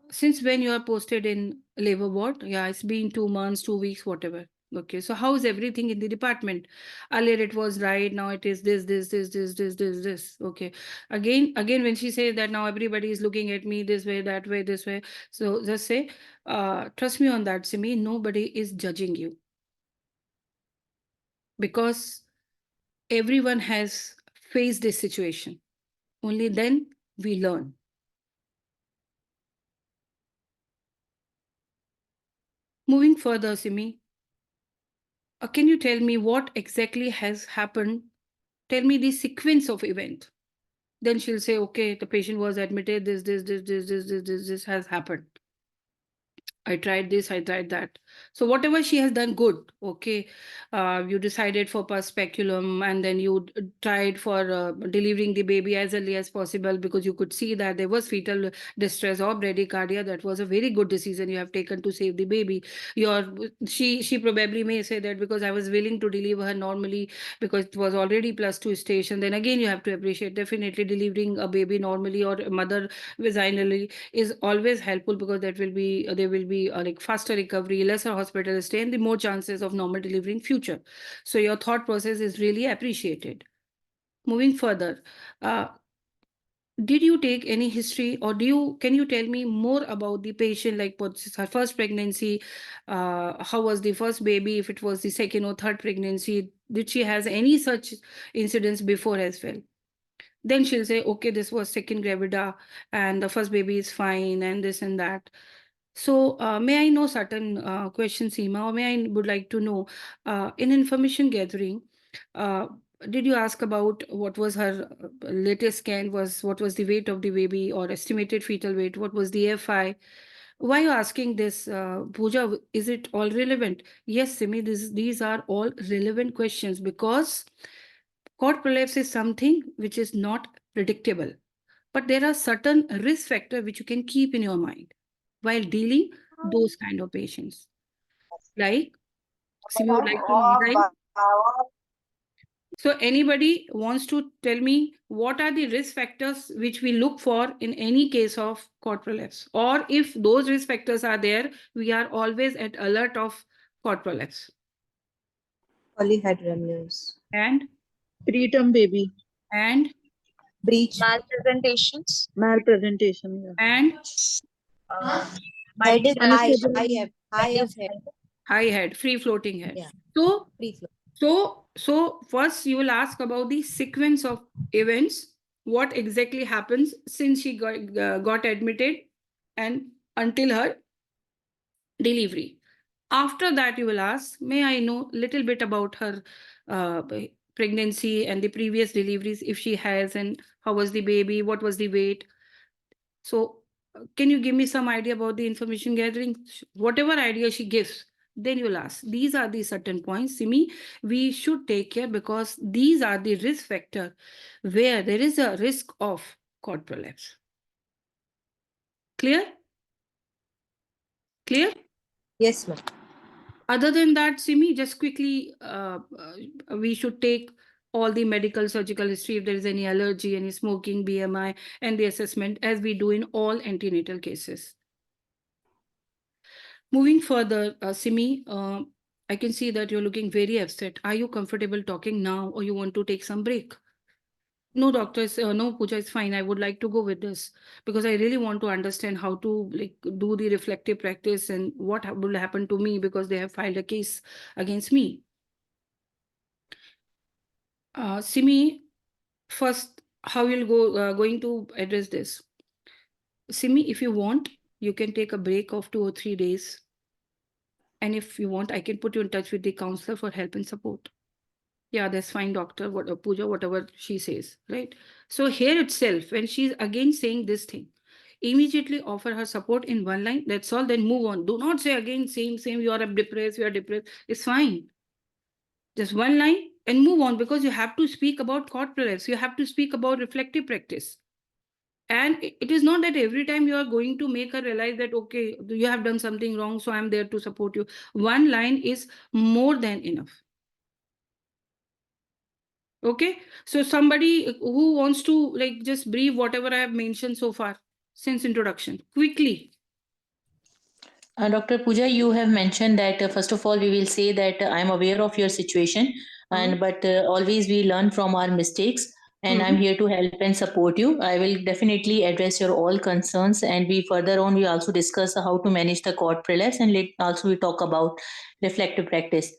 S2: since when you are posted in labor ward? Yeah, it's been 2 months, 2 weeks, whatever. Okay, so how is everything in the department? Earlier it was right, now it is this. Okay, again, when she says that now everybody is looking at me this way, that way, this way. So just say, trust me on that, Simi, nobody is judging you. Because everyone has faced this situation. Only then we learn. Moving further, Simi, can you tell me what exactly has happened? Tell me the sequence of event. Then she'll say, okay, the patient was admitted, this has happened. I tried this, I tried that. So whatever she has done good, okay, you decided for pus speculum, and then you tried for delivering the baby as early as possible, because you could see that there was fetal distress or bradycardia. That was a very good decision you have taken to save the baby. She probably may say that because I was willing to deliver her normally because it was already +2 station. Then again, you have to appreciate definitely delivering a baby normally or a mother vaginally is always helpful, because that will be there will be like faster recovery, lesser hospital stay, and the more chances of normal delivery in future. So your thought process is really appreciated. Moving further, did you take any history, or can you tell me more about the patient, like what's her first pregnancy, how was the first baby, if it was the second or third pregnancy, did she has any such incidents before as well? Then she'll say, okay, this was second gravida and the first baby is fine and this and that. So may I know certain questions, Seema, or I would like to know in information gathering, uh, did you ask about what was her latest scan, what was the weight of the baby or estimated fetal weight, what was the FI? Why are you asking this, Pooja? Is it all relevant? Yes, Simi, these are all relevant questions, because cord prolapse is something which is not predictable, but there are certain risk factors which you can keep in your mind while dealing those kind of patients. Like Simi would like to resign. So anybody wants to tell me what are the risk factors which we look for in any case of cord prolapse? Or if those risk factors are there, we are always at alert of cord prolapse.
S5: Polyhydramnios.
S2: And
S6: Preterm baby.
S5: Breach.
S3: Malpresentations.
S6: Malpresentation. Yeah.
S2: and
S5: Head is high.
S6: Unstable.
S5: High of head.
S2: high head, free floating head.
S5: Yeah.
S2: So
S5: Free flow.
S2: So first you will ask about the sequence of events, what exactly happens since she got admitted and until her delivery. After that, you will ask, may I know a little bit about her pregnancy and the previous deliveries, if she has, and how was the baby, what was the weight. So can you give me some idea about the information gathering? Whatever idea she gives, then you'll ask. These are the certain points, Simi, we should take care because these are the risk factor where there is a risk of cord prolapse. Clear? Clear?
S5: Yes, ma'am.
S2: Other than that, Simi, just quickly, we should take all the medical surgical history, if there is any allergy, any smoking, BMI, and the assessment as we do in all antenatal cases. Moving further, Simi, I can see that you're looking very upset. Are you comfortable talking now or you want to take some break? No, doctors, no, Pooja, it's fine. I would like to go with this because I really want to understand how to do the reflective practice and what will happen to me because they have filed a case against me. Simi, first, how you'll going to address this? Simi, if you want, you can take a break of 2 or 3 days. And if you want, I can put you in touch with the counselor for help and support. Yeah, that's fine, doctor, Pooja, whatever she says, right? So here itself, when she's again saying this thing, immediately offer her support in one line. That's all, then move on. Do not say again, same, you are depressed, you are depressed. It's fine. Just one line and move on because you have to speak about cord prolapse. You have to speak about reflective practice. And it is not that every time you are going to make her realize that, okay, you have done something wrong, so I'm there to support you. One line is more than enough. Okay, so somebody who wants to just brief whatever I have mentioned so far since introduction, quickly.
S7: Dr. Pooja, you have mentioned that first of all, we will say that I'm aware of your situation, but always we learn from our mistakes. And I'm here to help and support you. I will definitely address your all concerns. And we further on, we also discuss how to manage the cord prolapse, and also we talk about reflective practice.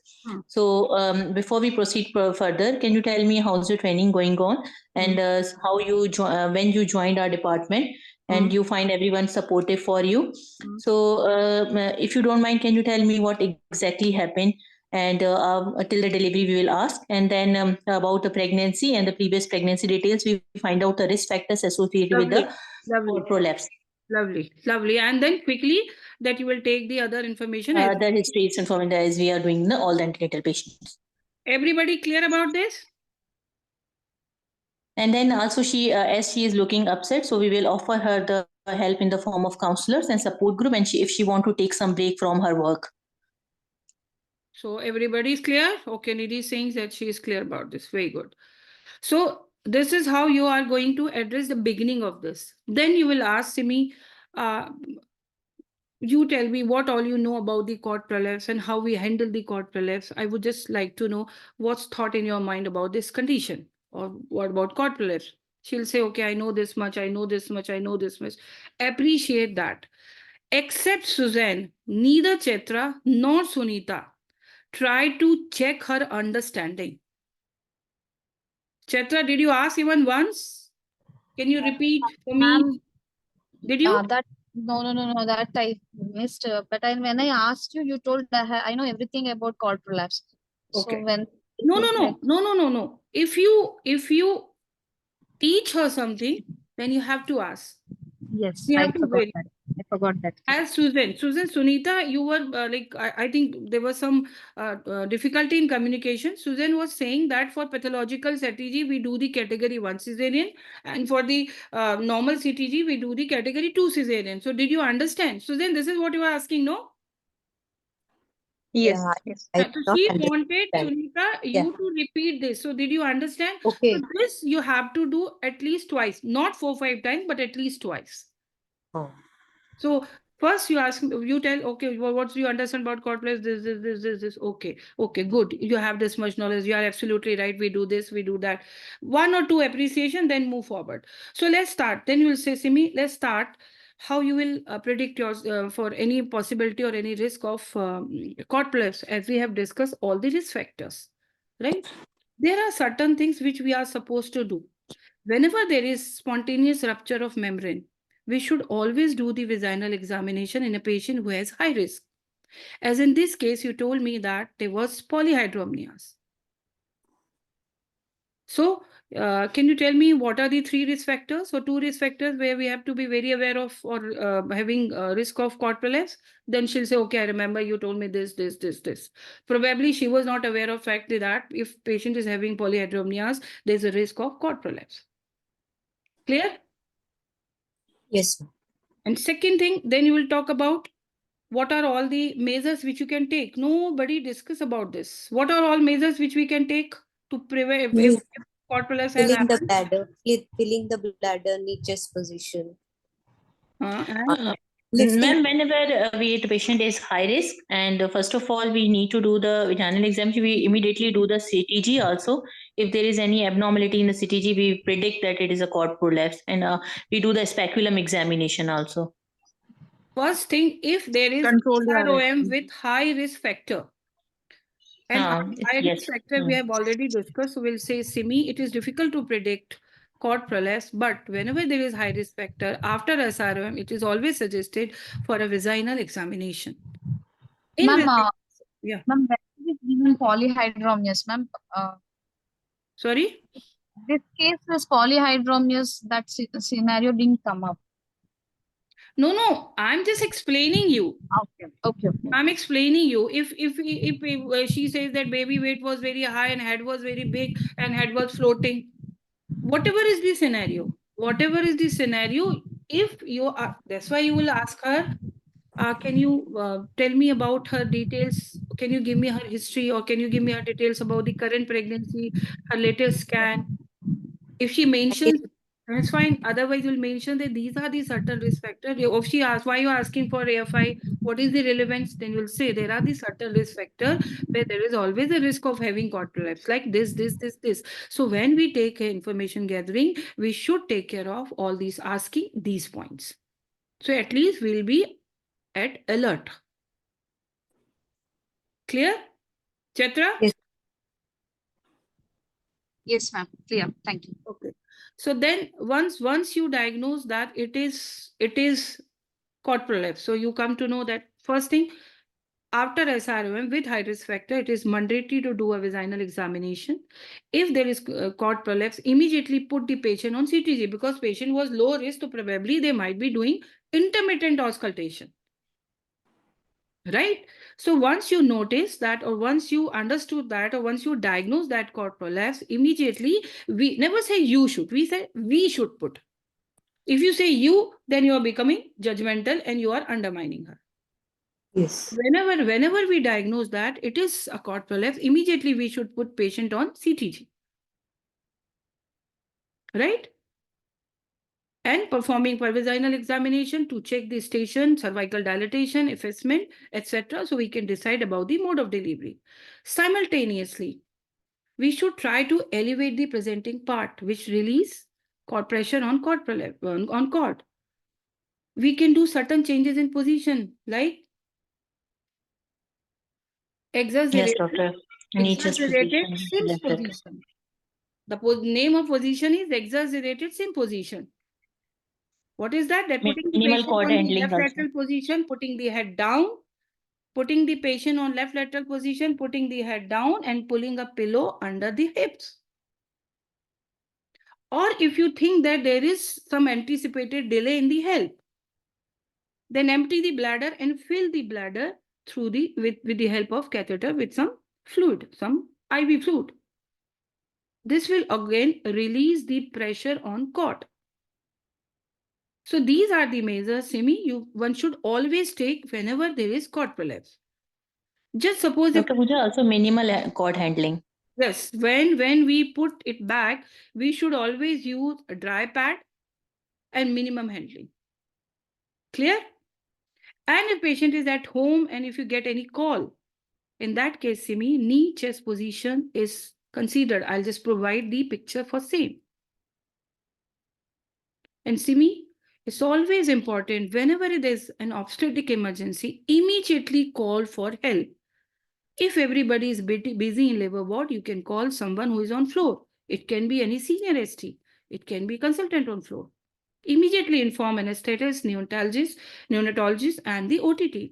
S7: So before we proceed further, can you tell me how's your training going on, and how you when you joined our department, and you find everyone supportive for you? So if you don't mind, can you tell me what exactly happened? And till the delivery, we will ask. And then about the pregnancy and the previous pregnancy details, we find out the risk factors associated with the prolapse.
S2: Lovely. And then quickly that you will take the other information.
S7: The history is informed as we are doing all the antenatal patients.
S2: Everybody clear about this?
S7: And then also she, as she is looking upset, so we will offer her the help in the form of counselors and support group, and if she want to take some break from her work.
S2: So everybody is clear? Okay, Nidhi is saying that she is clear about this. Very good. So this is how you are going to address the beginning of this. Then you will ask Simi, you tell me what all you know about the cord prolapse and how we handle the cord prolapse. I would just like to know what's thought in your mind about this condition, or what about cord prolapse. She'll say, okay, I know this much, I know this much, I know this much. Appreciate that. Except Suzanne, neither Chetra nor Sunita try to check her understanding. Chetra, did you ask even once? Can you repeat for me? Did you?
S3: No, that I missed. But when I asked you, you told I know everything about cord prolapse.
S2: Okay.
S3: So when
S2: No. If you teach her something, then you have to ask.
S3: Yes,
S2: You
S3: I
S2: have to
S3: forgot
S2: vary.
S3: that. I forgot that.
S2: As Susan, Sunita, you were I think there was some difficulty in communication. Susan was saying that for pathological CTG, we do the category 1 cesarean, and for the normal CTG, we do the category 2 cesarean. So did you understand? Susan, this is what you are asking, no?
S4: Yes,
S5: Yeah,
S4: yes.
S5: I
S2: So
S5: did not
S2: she
S5: understand.
S2: wanted, Sunita,
S5: Yeah.
S2: you to repeat this. So did you understand? So
S5: Okay.
S2: this you have to do at least twice, not 4-5 times, but at least twice.
S5: Oh.
S2: So first you ask, you tell, okay, well, what do you understand about corpus? This. Okay, good. You have this much knowledge. You are absolutely right. We do this, we do that. 1 or 2 appreciation, then move forward. So let's start. Then you will say, Simi, let's start how you will predict your for any possibility or any risk of corpus, as we have discussed all the risk factors, right? There are certain things which we are supposed to do. Whenever there is spontaneous rupture of membrane, we should always do the vaginal examination in a patient who has high risk. As in this case, you told me that there was polyhydramnios. So, can you tell me what are the 3 risk factors or 2 risk factors where we have to be very aware of or having risk of cord prolapse? Then she'll say, okay, I remember you told me this. Probably she was not aware of fact that if patient is having polyhydramnios, there's a risk of cord prolapse. Clear?
S5: Yes, ma'am.
S2: And second thing, then you will talk about what are all the measures which you can take. Nobody discuss about this. What are all measures which we can take to prevent if cord prolapse has
S5: Filling the
S2: happened?
S5: bladder, filling the bladder, knee chest position,
S2: And
S5: lifting.
S7: Ma'am, whenever the patient is high risk, and first of all, we need to do the vaginal examination. We immediately do the CTG also. If there is any abnormality in the CTG, we predict that it is a cord prolapse, and we do the speculum examination also.
S2: first thing, if there is
S6: Control the
S2: ROM
S6: RFP.
S2: with high risk factor, and high
S7: Yes.
S2: risk factor we have already discussed, so we'll say, Simi, it is difficult to predict cord prolapse, but whenever there is high risk factor after SROM, it is always suggested for a vaginal examination. In
S3: Ma'am,
S2: yeah.
S3: ma'am, when is given polyhydramnios, ma'am.
S2: Sorry?
S3: This case is polyhydramnios, that scenario didn't come up.
S2: No, I'm just explaining you.
S3: Okay.
S2: I'm explaining you. If she says that baby weight was very high and head was very big and head was floating, whatever is the scenario, if you are, that's why you will ask her, can you tell me about her details? Can you give me her history, or can you give me her details about the current pregnancy, her latest scan? If she mentions, that's fine. Otherwise, you'll mention that these are the certain risk factors. If she asks, why you are asking for AFI, what is the relevance? Then you'll say there are the certain risk factors where there is always a risk of having cord prolapse, like this. So when we take information gathering, we should take care of all these, asking these points. So at least we'll be at alert. Clear? Chatra?
S5: Yes.
S3: Yes, ma'am. Clear. Thank you.
S2: Okay. So then once you diagnose that it is cord prolapse, so you come to know that first thing, after SROM with high risk factor, it is mandatory to do a vaginal examination. If there is cord prolapse, immediately put the patient on CTG, because patient was low risk, so probably they might be doing intermittent auscultation. Right? So once you notice that, or once you understood that, or once you diagnose that cord prolapse, immediately, we never say you should, we say we should put. If you say you, then you are becoming judgmental and you are undermining her.
S5: Yes.
S2: Whenever we diagnose that it is a cord prolapse, immediately we should put patient on CTG. Right? And performing vaginal examination to check the station, cervical dilatation, effacement, etc. So we can decide about the mode of delivery. Simultaneously, we should try to elevate the presenting part, which release cord pressure on cord prolapse, on cord. We can do certain changes in position, like
S7: Yes, doctor.
S2: exaggerated Sims
S7: Yes, doctor.
S2: position. The name of position is exaggerated Sim position. What is that? That putting the
S7: Minimal
S2: patient
S7: cord
S2: on the
S7: handling
S2: left
S7: also.
S2: lateral position, putting the head down, putting the patient on left lateral position, putting the head down and pulling a pillow under the hips. Or if you think that there is some anticipated delay in the help, then empty the bladder and fill the bladder through with the help of catheter with some fluid, some IV fluid. This will again release the pressure on cord. So these are the measures, Simi, one should always take whenever there is cord prolapse. Just suppose if
S7: Dr. Pooja, also minimal cord handling.
S2: yes, when we put it back, we should always use a dry pad and minimum handling. Clear? And if patient is at home and if you get any call, in that case, Simi, knee chest position is considered. I'll just provide the picture for same. And Simi, it's always important whenever there's an obstetric emergency, immediately call for help. If everybody is busy in labor ward, you can call someone who is on floor. It can be any senior ST. It can be consultant on floor. Immediately inform anesthetist, neonatologist, and the OTT.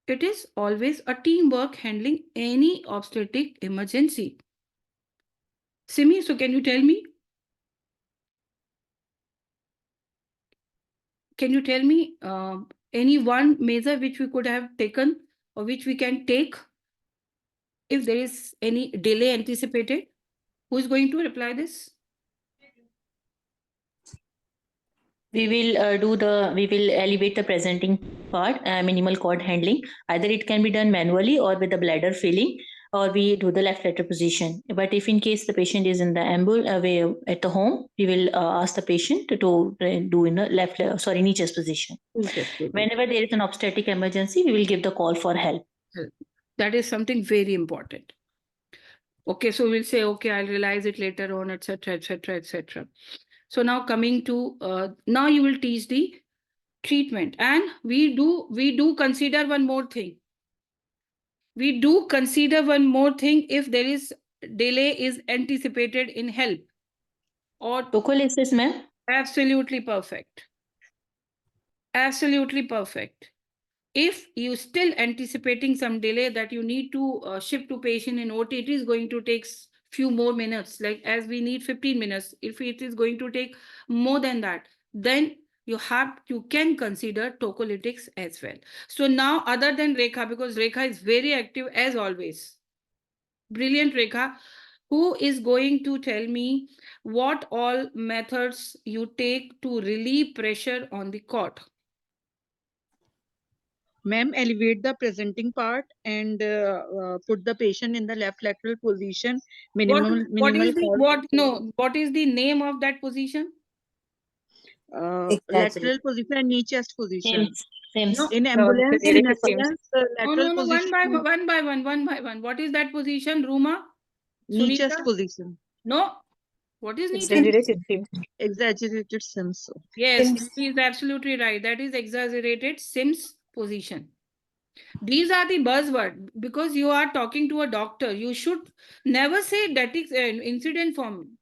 S2: It is always a teamwork handling any obstetric emergency. Simi, so can you tell me? Can you tell me any one measure which we could have taken or which we can take if there is any delay anticipated? Who is going to reply this?
S7: We will elevate the presenting part, minimal cord handling. Either it can be done manually or with the bladder filling, or we do the left lateral position. But if in case the patient is in the at the home, we will ask the patient to do in the knee chest position. Whenever there is an obstetric emergency, we will give the call for help.
S2: That is something very important. Okay, so we'll say, okay, I'll realize it later on, etc., etc., etc. So now coming to, now you will teach the treatment. And we do consider one more thing. We do consider one more thing if there is delay is anticipated in help. Or
S7: Tocolysis, ma'am?
S2: Absolutely perfect. Absolutely perfect. If you still anticipating some delay that you need to shift to patient in OT, it is going to take few more minutes, like as we need 15 minutes. If it is going to take more than that, then you can consider tocolytics as well. So now other than Rekha, because Rekha is very active as always. Brilliant, Rekha. Who is going to tell me what all methods you take to relieve pressure on the cord?
S6: Ma'am, elevate the presenting part and put the patient in the left lateral position.
S2: What is
S6: cord.
S2: what is the name of that position?
S6: Lateral position and knee chest position.
S7: Same.
S2: No.
S6: In ambulance, lateral
S2: No,
S6: position.
S2: one by one. What is that position, Ruma?
S6: Knee chest
S2: Sunita?
S6: position.
S2: No. What is knee chest?
S6: Exaggerated Sims.
S2: Yes, he is absolutely right. That is exaggerated Sims position. These are the buzzword because you are talking to a doctor. You should never say that is an incident form.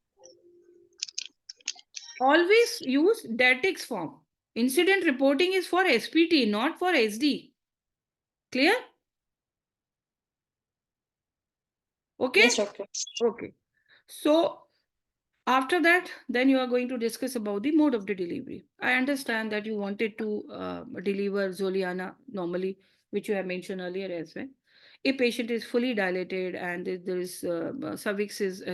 S2: Always use DATIX form. Incident reporting is for SPT, not for SD. Clear? Okay?
S7: Yes, doctor.
S2: Okay. So after that, then you are going to discuss about the mode of the delivery. I understand that you wanted to deliver Zoliana normally, which you have mentioned earlier as well. A patient is fully dilated and there is cervix is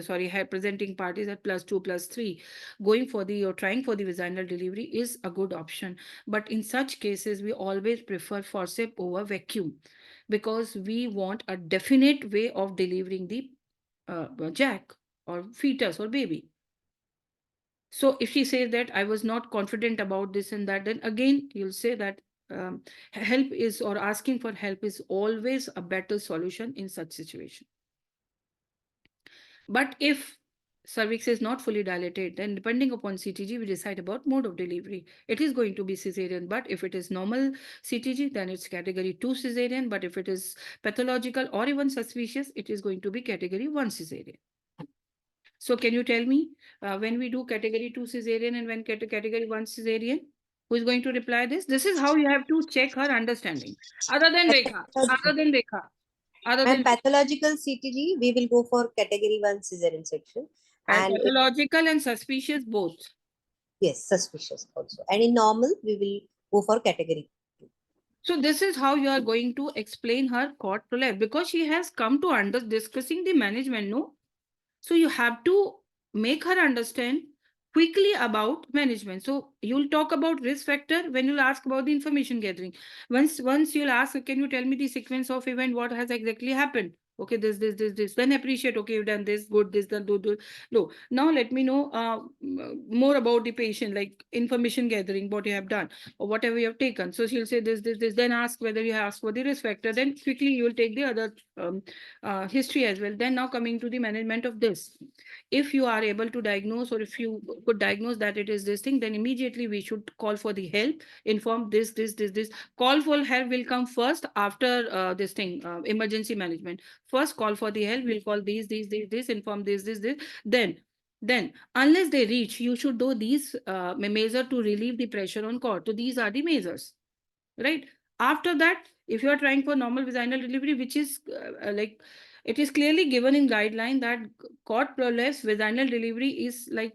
S2: presenting part is at +2, +3, going for the or trying for the vaginal delivery is a good option. But in such cases, we always prefer forceps over vacuum because we want a definite way of delivering the jack or fetus or baby. So if she says that I was not confident about this and that, then again, you'll say that help is or asking for help is always a better solution in such situation. But if cervix is not fully dilated, then depending upon CTG, we decide about mode of delivery. It is going to be cesarean, but if it is normal CTG, then it's category 2 cesarean. But if it is pathological or even suspicious, it is going to be category 1 cesarean. So can you tell me when we do category 2 cesarean and when category 1 cesarean? Who is going to reply this? This is how you have to check her understanding. Other than Rekha.
S5: And pathological CTG, we will go for category 1 cesarean section.
S2: And pathological and suspicious both.
S5: Yes, suspicious also. And in normal, we will go for category 2.
S2: So this is how you are going to explain her cord prolapse because she has come to discussing the management, no? So you have to make her understand quickly about management. So you'll talk about risk factor when you'll ask about the information gathering. Once you'll ask, can you tell me the sequence of event, what has exactly happened? Okay, this. Then appreciate, okay, you've done this, good, this, done, do. No, now let me know more about the patient, like information gathering, what you have done or whatever you have taken. So she'll say this. Then ask whether you have asked for the risk factor. Then quickly you will take the other history as well. Then now coming to the management of this. If you are able to diagnose, or if you could diagnose that it is this thing, then immediately we should call for the help, inform this. Call for help will come first after this thing, emergency management. First call for the help, we'll call these, inform this. Then unless they reach, you should do these measure to relieve the pressure on cord. So these are the measures, right? After that, if you are trying for normal vaginal delivery, which is like, it is clearly given in guideline that cord prolapse vaginal delivery is like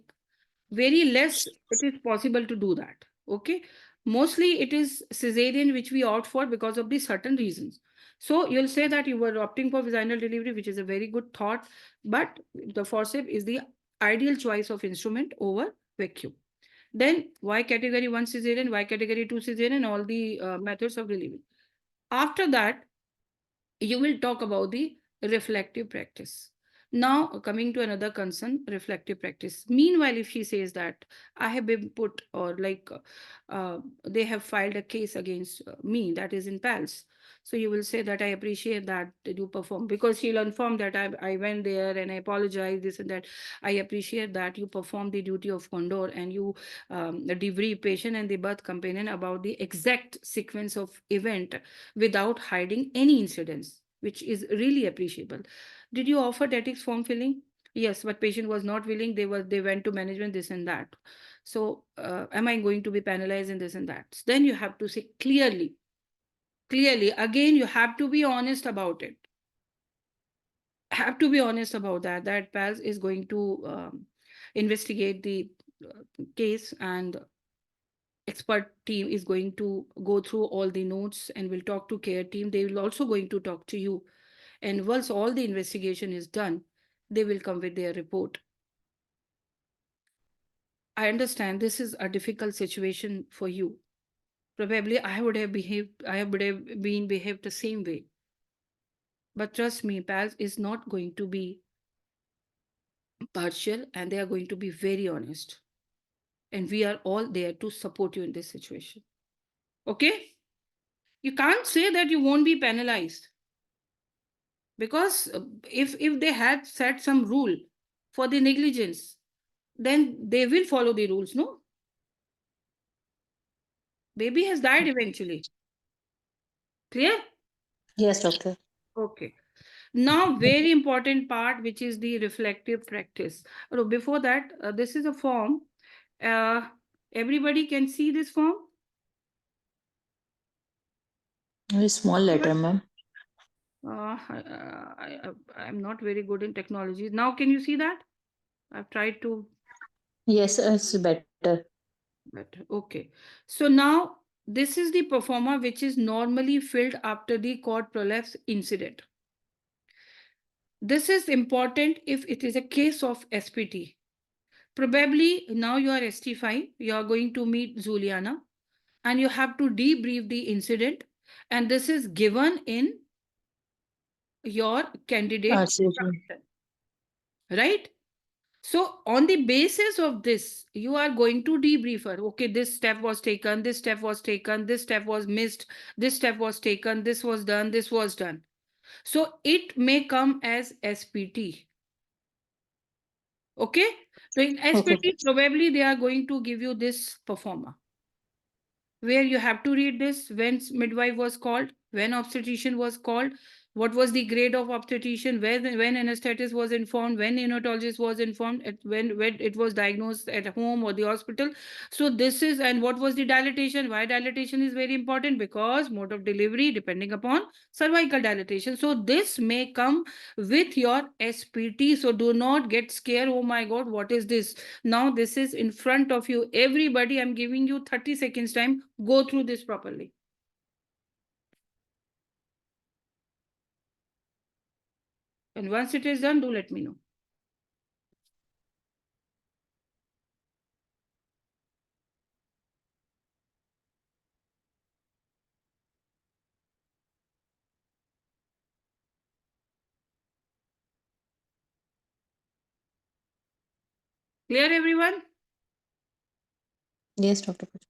S2: very less, it is possible to do that. Okay, mostly it is cesarean which we opt for because of the certain reasons. So you'll say that you were opting for vaginal delivery, which is a very good thought, but the forceps is the ideal choice of instrument over vacuum. Then Y category 1 cesarean, Y category 2 cesarean, all the methods of delivery. After that, you will talk about the reflective practice. Now, coming to another concern, reflective practice. Meanwhile, if she says that I have been put, or like they have filed a case against me, that is in PALS. So you will say that I appreciate that you perform, because she'll inform that I went there and I apologize, this and that. I appreciate that you perform the duty of condor and you debrief patient and the birth companion about the exact sequence of event without hiding any incidents, which is really appreciable. Did you offer ethics form filling? Yes, but patient was not willing. They went to management, this and that. So am I going to be penalized in this and that? Then you have to say clearly. Again, you have to be honest about it. Have to be honest about that. That PALS is going to investigate the case, and expert team is going to go through all the notes and will talk to care team. They will also going to talk to you. And once all the investigation is done, they will come with their report. I understand this is a difficult situation for you. Probably I would have been behaved the same way. But trust me, PALS is not going to be partial, and they are going to be very honest. And we are all there to support you in this situation. Okay? You can't say that you won't be penalized. Because if they had set some rule for the negligence, then they will follow the rules, no? Baby has died eventually. Clear?
S7: Yes, doctor.
S2: Okay. Now, very important part, which is the reflective practice. Oh, before that, this is a form. Everybody can see this form?
S7: Very small letter, ma'am.
S2: I'm not very good in technology. Now, can you see that? I've tried to.
S7: Yes, it's better.
S2: Better. Okay. So now this is the performer which is normally filled after the cord prolapse incident. This is important if it is a case of SPT. Probably now you are ST5, you are going to meet Juliana and you have to debrief the incident, and this is given in your candidate
S7: RCG.
S2: submission, right? So on the basis of this, you are going to debrief her. Okay, this step was taken, this step was taken, this step was missed, this step was taken, this was done, this was done. So it may come as SPT. Okay, so in SPT,
S7: Okay.
S2: probably they are going to give you this performer, where you have to read this: when midwife was called, when obstetrician was called, what was the grade of obstetrician, when anesthetist was informed, when neonatologist was informed, when it was diagnosed at home or the hospital. So this is, and what was the dilatation. Why dilatation is very important? Because mode of delivery depending upon cervical dilatation. So this may come with your SPT. So do not get scared. Oh my God, what is this? Now this is in front of you. Everybody, I'm giving you 30 seconds time. Go through this properly. And once it is done, do let me know. Clear, everyone?
S7: Yes, Dr. Pooja.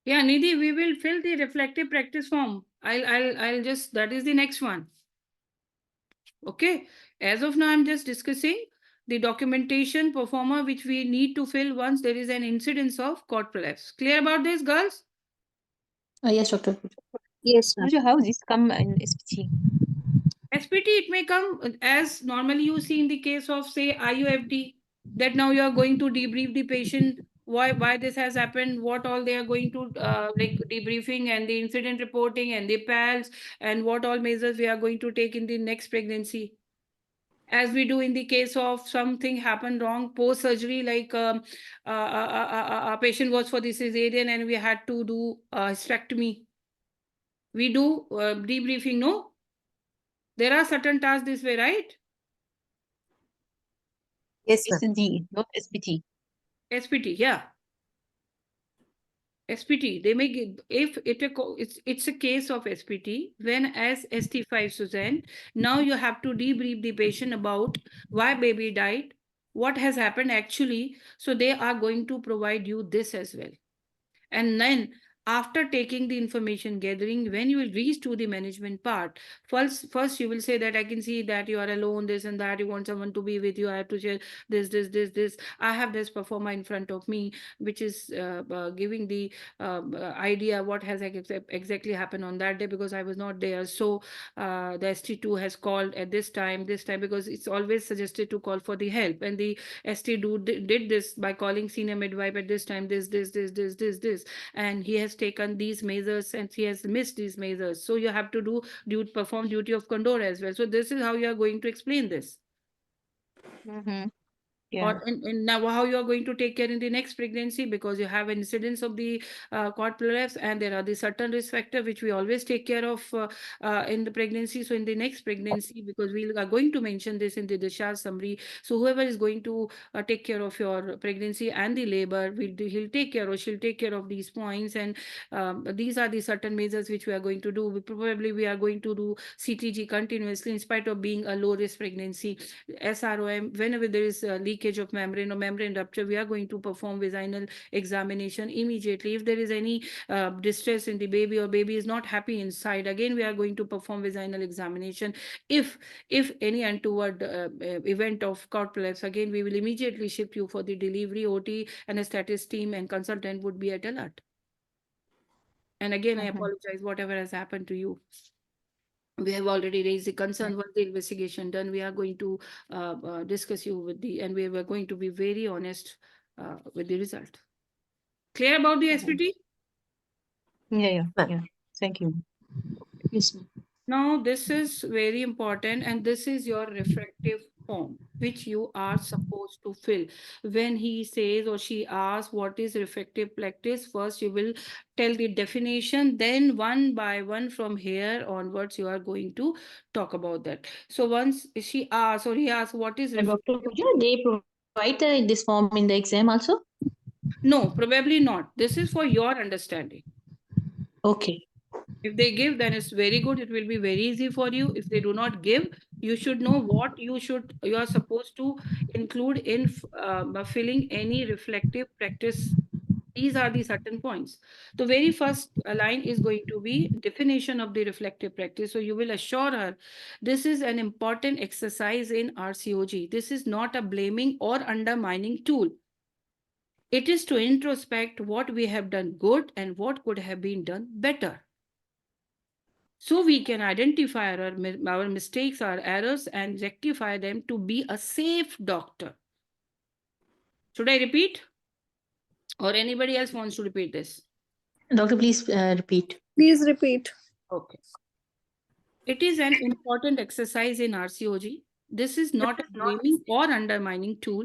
S2: Yeah, Nidhi, we will fill the reflective practice form. I'll just, that is the next one. Okay. As of now, I'm just discussing the documentation performer which we need to fill once there is an incidence of cord prolapse. Clear about this, girls?
S7: Yes, Dr. Pooja.
S3: Yes, ma'am.
S4: Pooja, how this come in SPT?
S2: SPT, it may come as normally you see in the case of, say, IUFD, that now you are going to debrief the patient why this has happened, what all they are going to like debriefing and the incident reporting and the PALs and what all measures we are going to take in the next pregnancy. As we do in the case of something happened wrong post surgery, like a patient was for the cesarean and we had to do hysterectomy. We do debriefing, no? There are certain tasks this way, right?
S5: Yes, ma'am.
S4: SD, not SPT.
S2: SPT, yeah. SPT, they may give, if it's a case of SPT, when as ST5 Suzanne, now you have to debrief the patient about why baby died, what has happened actually. So they are going to provide you this as well. And then after taking the information gathering, when you will reach to the management part, first you will say that I can see that you are alone, this and that, you want someone to be with you, I have to share this. I have this performer in front of me, which is giving the idea what has exactly happened on that day because I was not there. So the ST2 has called at this time, because it's always suggested to call for the help. And the ST2 did this by calling senior midwife at this time, this. And he has taken these measures and he has missed these measures. So you have to perform duty of condor as well. So this is how you are going to explain this.
S4: Yeah.
S2: Or and now how you are going to take care in the next pregnancy, because you have an incidence of the cord prolapse and there are the certain risk factor which we always take care of in the pregnancy. So in the next pregnancy, because we are going to mention this in the discharge summary, so whoever is going to take care of your pregnancy and the labor, he'll take care or she'll take care of these points. And these are the certain measures which we are going to do. We are going to do CTG continuously in spite of being a low risk pregnancy. SROM, whenever there is leakage of membrane or membrane rupture, we are going to perform vaginal examination immediately. If there is any distress in the baby or baby is not happy inside, again we are going to perform vaginal examination. If any untoward event of cord prolapse, again we will immediately ship you for the delivery. OT and a status team and consultant would be at alert. And again, I apologize whatever has happened to you. We have already raised the concern. Once the investigation done, we are going to discuss you with and we are going to be very honest with the result. Clear about the SPT?
S4: Yeah. Thank you.
S3: Yes, ma'am.
S2: Now, this is very important, and this is your reflective form, which you are supposed to fill. When he says or she asks what is reflective practice, first you will tell the definition, then one by one from here onwards, you are going to talk about that. So once she asks or he asks what is
S7: Dr.
S2: reflective,
S7: Pooja, they provide this form in the exam also?
S2: no, probably not. This is for your understanding.
S7: Okay.
S2: If they give, then it's very good. It will be very easy for you. If they do not give, you should know what you are supposed to include in filling any reflective practice. These are the certain points. The very first line is going to be definition of the reflective practice. So you will assure her, this is an important exercise in RCOG. This is not a blaming or undermining tool. It is to introspect what we have done good and what could have been done better. So we can identify our mistakes, our errors, and rectify them to be a safe doctor. Should I repeat? Or anybody else wants to repeat this?
S7: Doctor, please repeat.
S1: Please repeat.
S2: Okay. It is an important exercise in RCOG. This is not a blaming or undermining tool.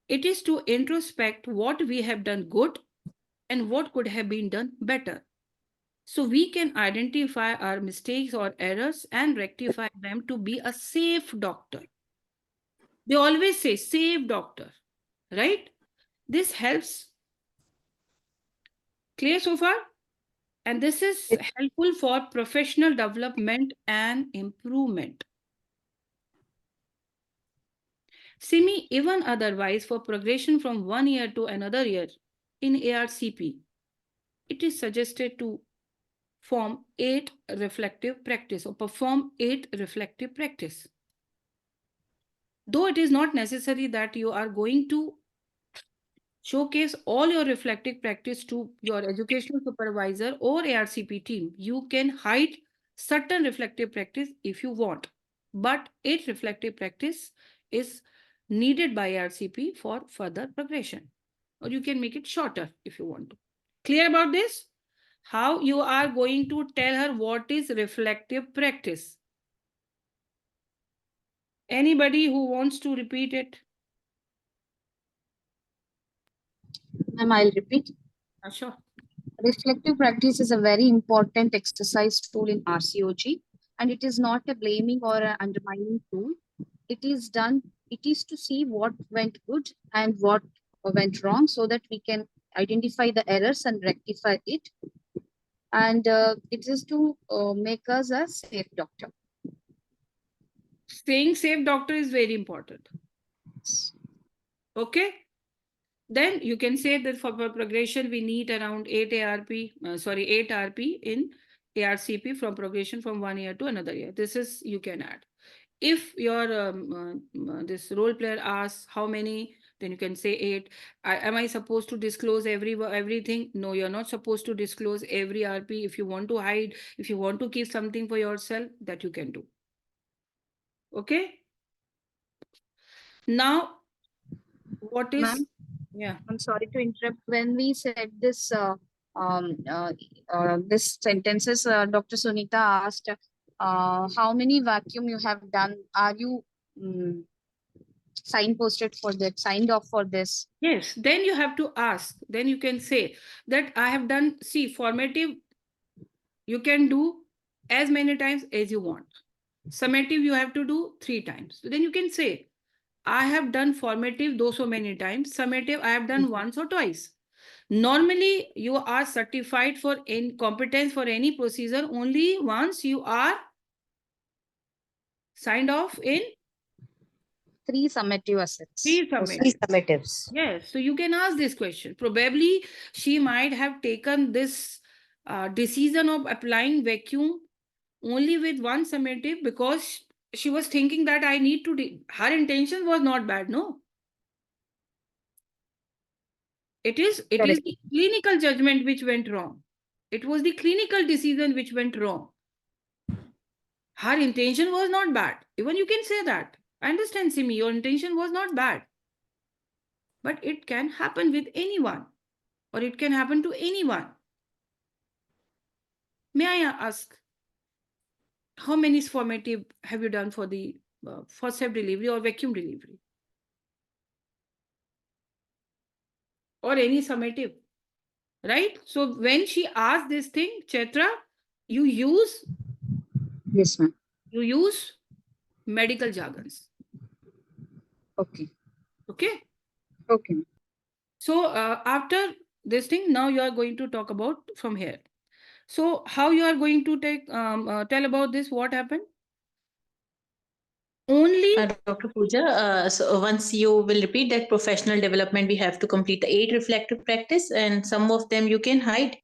S2: It is to introspect what we have done good and what could have been done better. So we can identify our mistakes or errors and rectify them to be a safe doctor. They always say safe doctor, right? This helps. Clear so far? And this is helpful for professional development and improvement. Simi, even otherwise, for progression from one year to another year in ARCP, it is suggested to form 8 reflective practice or perform 8 reflective practice. Though it is not necessary that you are going to showcase all your reflective practice to your educational supervisor or ARCP team, you can hide certain reflective practice if you want. But 8 reflective practice is needed by ARCP for further progression. Or you can make it shorter if you want to. Clear about this? How you are going to tell her what is reflective practice? Anybody who wants to repeat it?
S3: Ma'am, I'll repeat.
S2: Sure.
S3: Reflective practice is a very important exercise tool in RCOG, and it is not a blaming or an undermining tool. It is to see what went good and what went wrong so that we can identify the errors and rectify it. And it is to make us a safe doctor.
S2: Staying safe doctor is very important. Okay. Then you can say that for progression, we need around 8 RP in ARCP from progression from one year to another year. This is, you can add. If your this role player asks how many, then you can say 8. Am I supposed to disclose everything? No, you're not supposed to disclose every RP. If you want to hide, if you want to keep something for yourself, that you can do. Okay. Now, what is...
S3: Ma'am?
S2: Yeah.
S3: I'm sorry to interrupt. When we said this, this sentences, Dr. Sunita asked, how many vacuum you have done? Are you signposted for that, signed off for this?
S2: Yes, then you have to ask. Then you can say that I have done, see, formative, you can do as many times as you want. Summative, you have to do 3 times. So then you can say, I have done formative so many times. Summative, I have done once or twice. Normally, you are certified for competence for any procedure only once you are signed off in
S3: 3 summative assets.
S2: 3
S5: Three summatives.
S2: Yes, so you can ask this question. Probably she might have taken this decision of applying vacuum only with one summative because she was thinking that I need to, her intention was not bad, no? It is the clinical judgment which went wrong. It was the clinical decision which went wrong. Her intention was not bad. Even you can say that. I understand, Simi, your intention was not bad. But it can happen with anyone, or it can happen to anyone. May I ask, how many formative have you done for the forceps delivery or vacuum delivery? Or any summative, right? So when she asked this thing, Chaitra, you use
S3: Yes, ma'am.
S2: Medical jargons.
S3: Okay.
S2: Okay.
S3: Okay.
S2: So after this thing, now you are going to talk about from here. So how you are going to tell about this? What happened? Only
S7: Dr. Pooja, so once you will repeat that professional development, we have to complete the 8 reflective practice, and some of them you can hide.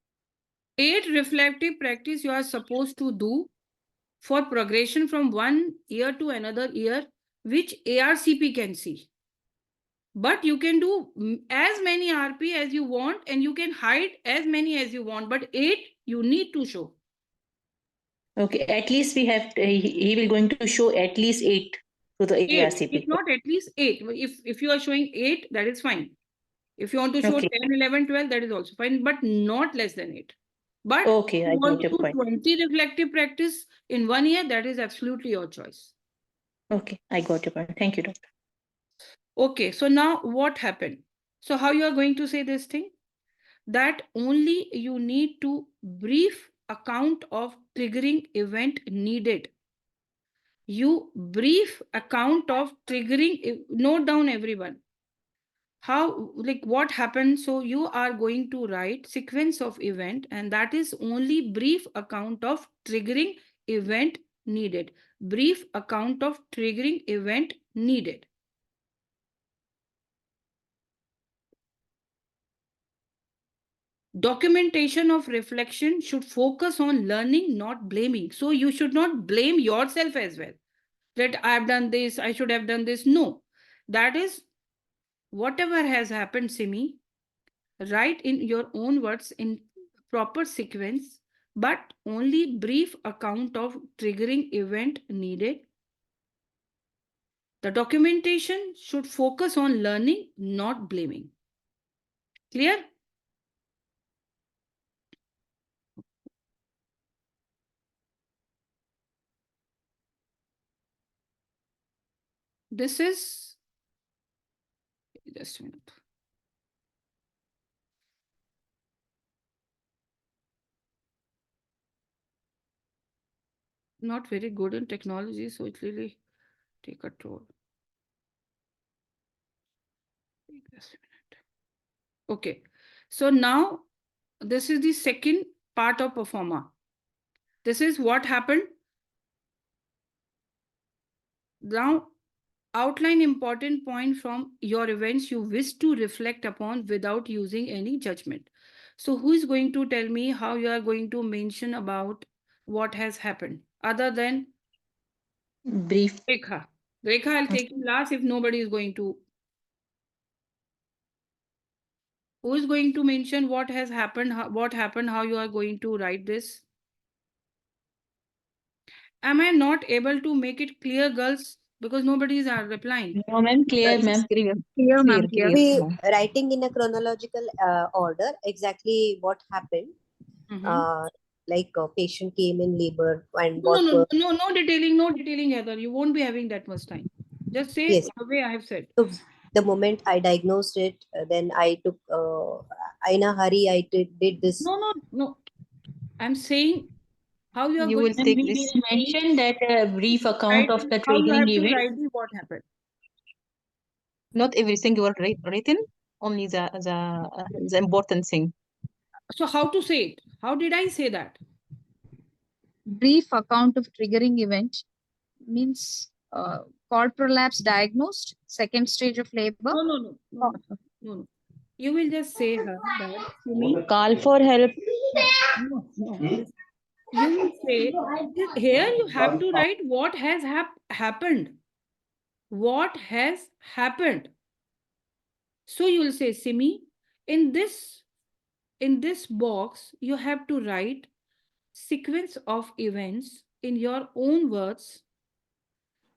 S2: 8 reflective practice you are supposed to do for progression from one year to another year, which ARCP can see. But you can do as many RP as you want, and you can hide as many as you want, but 8 you need to show.
S7: Okay, at least we have, he will going to show at least 8 to the
S2: 8,
S7: ARCP.
S2: if not at least 8. If you are showing 8, that is fine. If you want to show
S7: Okay.
S2: 10, 11, 12, that is also fine, but not less than 8. But
S7: Okay,
S2: if
S7: I
S2: you want
S7: got
S2: to
S7: your
S2: do
S7: point.
S2: 20 reflective practice in 1 year, that is absolutely your choice.
S7: Okay, I got your point. Thank you, doctor.
S2: Okay, so now what happened? So how you are going to say this thing? That only you need to brief account of triggering event needed. You brief account of triggering, note down everyone. How, like what happened? So you are going to write sequence of event, and that is only brief account of triggering event needed. Brief account of triggering event needed. Documentation of reflection should focus on learning, not blaming. So you should not blame yourself as well. That I have done this, I should have done this. No, that is whatever has happened, Simi, write in your own words in proper sequence, but only brief account of triggering event needed. The documentation should focus on learning, not blaming. Clear? This is, just a minute. Not very good in technology, so it really take a toll. Just a minute. Okay, so now this is the second part of performer. This is what happened. Now outline important point from your events you wish to reflect upon without using any judgment. So who is going to tell me how you are going to mention about what has happened other than
S7: Brief.
S2: Rekha? Rekha, I'll take you last if nobody is going to. Who is going to mention what has happened, what happened, how you are going to write this? Am I not able to make it clear, girls? Because nobody is replying.
S7: No, ma'am, clear,
S5: Yes.
S7: ma'am.
S4: Clear,
S3: Clear, ma'am,
S4: clear,
S3: clear.
S5: We
S4: ma'am.
S5: writing in a chronological order exactly what happened. Like a patient came in labor and
S2: No,
S5: what
S2: no,
S5: were
S2: no, no detailing, no detailing, Heather. You won't be having that much time. Just say
S5: yes.
S2: the way I have said.
S5: So the moment I diagnosed it, then I took in a hurry. I did this.
S2: No, no, no. I'm saying how you are
S4: You
S2: going
S4: will
S2: to
S4: take
S7: We
S4: this.
S7: will mention that brief account
S2: write,
S7: of the
S2: how you have
S7: triggering
S2: to
S7: event.
S2: write the what happened.
S4: Not everything you are written, only the important thing.
S2: So how to say it? How did I say that?
S3: Brief account of triggering event means cord prolapse diagnosed, second stage of labor.
S2: No, no, no, no, no, no. You will just say her that to me.
S7: Call for help.
S2: No, no. You will say here you have to write what has happened. What has happened? So you will say, Simi, in this box, you have to write sequence of events in your own words.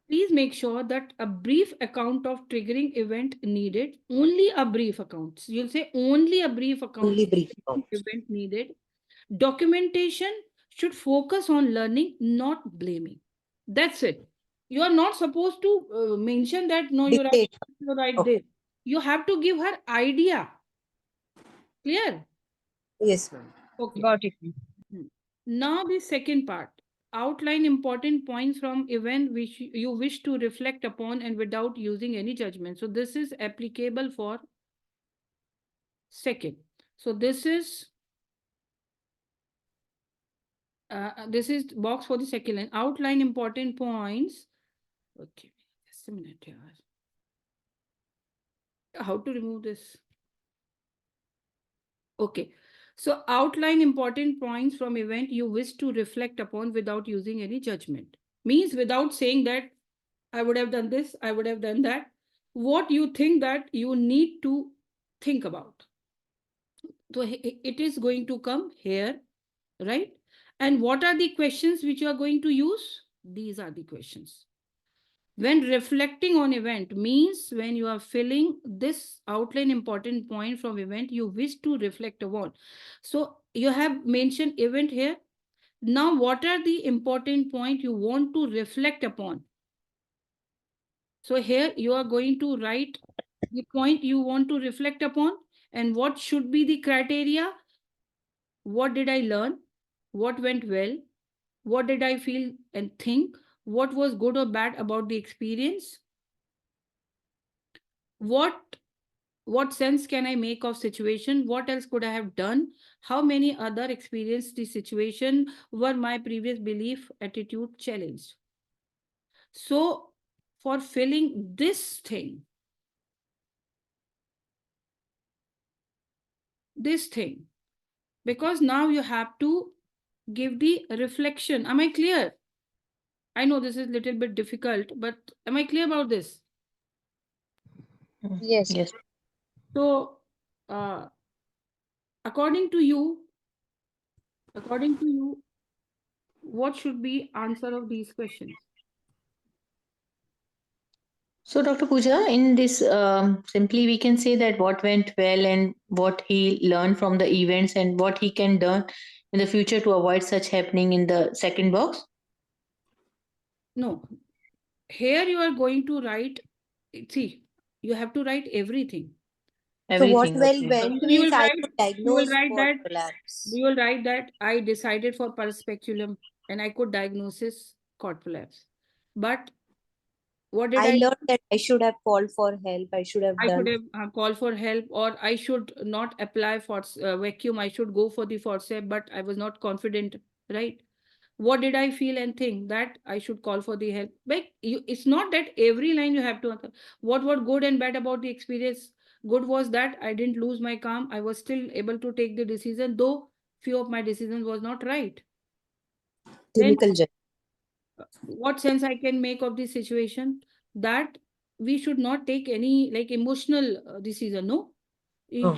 S2: Please make sure that a brief account of triggering event needed, only a brief account. So you'll say only a brief account
S5: Only
S2: of
S5: brief
S2: triggering
S5: account.
S2: event needed. Documentation should focus on learning, not blaming. That's it. You are not supposed to mention that, no, you
S5: Dictate.
S2: write
S5: Okay.
S2: this. You have to give her idea. Clear?
S5: Yes, ma'am.
S2: Okay.
S3: Got it.
S2: Now the second part. Outline important points from event which you wish to reflect upon and without using any judgment. So this is applicable for second. So this is box for the second line. Outline important points. Okay, just a minute here. How to remove this? Okay. So outline important points from event you wish to reflect upon without using any judgment. Means without saying that I would have done this, I would have done that. What you think that you need to think about. So it is going to come here, right? And what are the questions which you are going to use? These are the questions. When reflecting on event means when you are filling this outline important point from event you wish to reflect upon. So you have mentioned event here. Now what are the important point you want to reflect upon? So here you are going to write the point you want to reflect upon and what should be the criteria. What did I learn? What went well? What did I feel and think? What was good or bad about the experience? What sense can I make of situation? What else could I have done? How many other experienced the situation? Were my previous belief, attitude challenged? So for filling this thing, because now you have to give the reflection. Am I clear? I know this is a little bit difficult, but am I clear about this?
S3: Yes.
S7: Yes.
S2: So, according to you, what should be answer of these questions?
S7: So, Dr. Pooja, in this, simply we can say that what went well and what he learned from the events and what he can do in the future to avoid such happening in the second box.
S2: No, here you are going to write, see, you have to write everything.
S5: So what
S7: Everything.
S5: well
S7: Okay.
S5: went
S2: So you
S5: means
S2: will
S5: I
S2: write,
S5: could
S2: you will
S5: diagnose
S2: write
S5: for
S2: that,
S5: prolapse.
S2: you will write that I decided for speculum and I could diagnosis cord prolapse. But what did
S5: I
S2: I
S5: learned that I should have called for help. I should have
S2: I
S5: done.
S2: could have called for help, or I should not apply for vacuum. I should go for the forceps, but I was not confident, right? What did I feel and think that I should call for the help? Like you, it's not that every line you have to answer. What good and bad about the experience? Good was that I didn't lose my calm. I was still able to take the decision, though few of my decisions was not right. Then
S5: Clinical judge.
S2: what sense I can make of this situation? That we should not take any like emotional decision. No,
S5: Oh.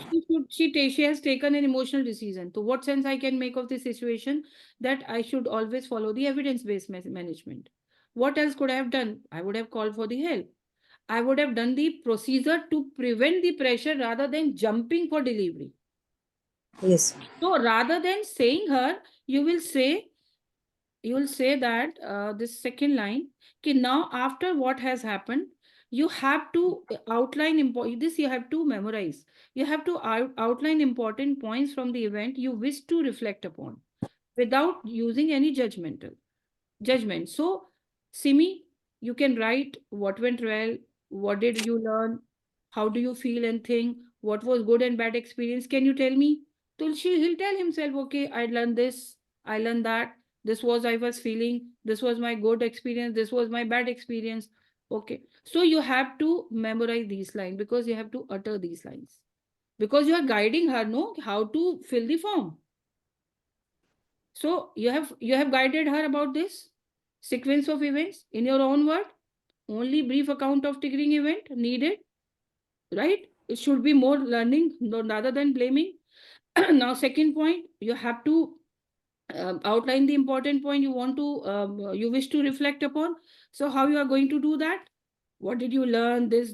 S2: she has taken an emotional decision. So what sense I can make of this situation? That I should always follow the evidence-based management. What else could I have done? I would have called for the help. I would have done the procedure to prevent the pressure rather than jumping for delivery.
S5: Yes.
S2: So rather than saying her, you will say that this second line, okay, now after what has happened, you have to outline this you have to memorize. You have to outline important points from the event you wish to reflect upon without using any judgment. So, Simi, you can write what went well, what did you learn, how do you feel and think, what was good and bad experience. Can you tell me? He'll tell himself, okay, I learned this, I learned that, this was I was feeling, this was my good experience, this was my bad experience. Okay. So you have to memorize these lines because you have to utter these lines. Because you are guiding her, no, how to fill the form. So you have guided her about this sequence of events in your own word. Only brief account of triggering event needed, right? It should be more learning rather than blaming. Now, second point, you have to outline the important point you want to you wish to reflect upon. So how you are going to do that? What did you learn? This,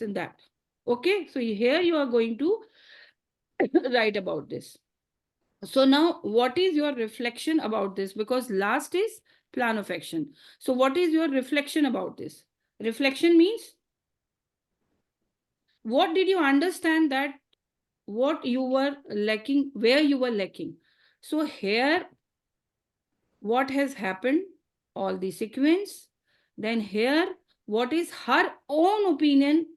S2: and that. Okay, so here you are going to write about this. So now what is your reflection about this? Because last is plan of action. So what is your reflection about this? Reflection means what did you understand that what you were lacking, where you were lacking. So here what has happened, all the sequence. Then here what is her own opinion.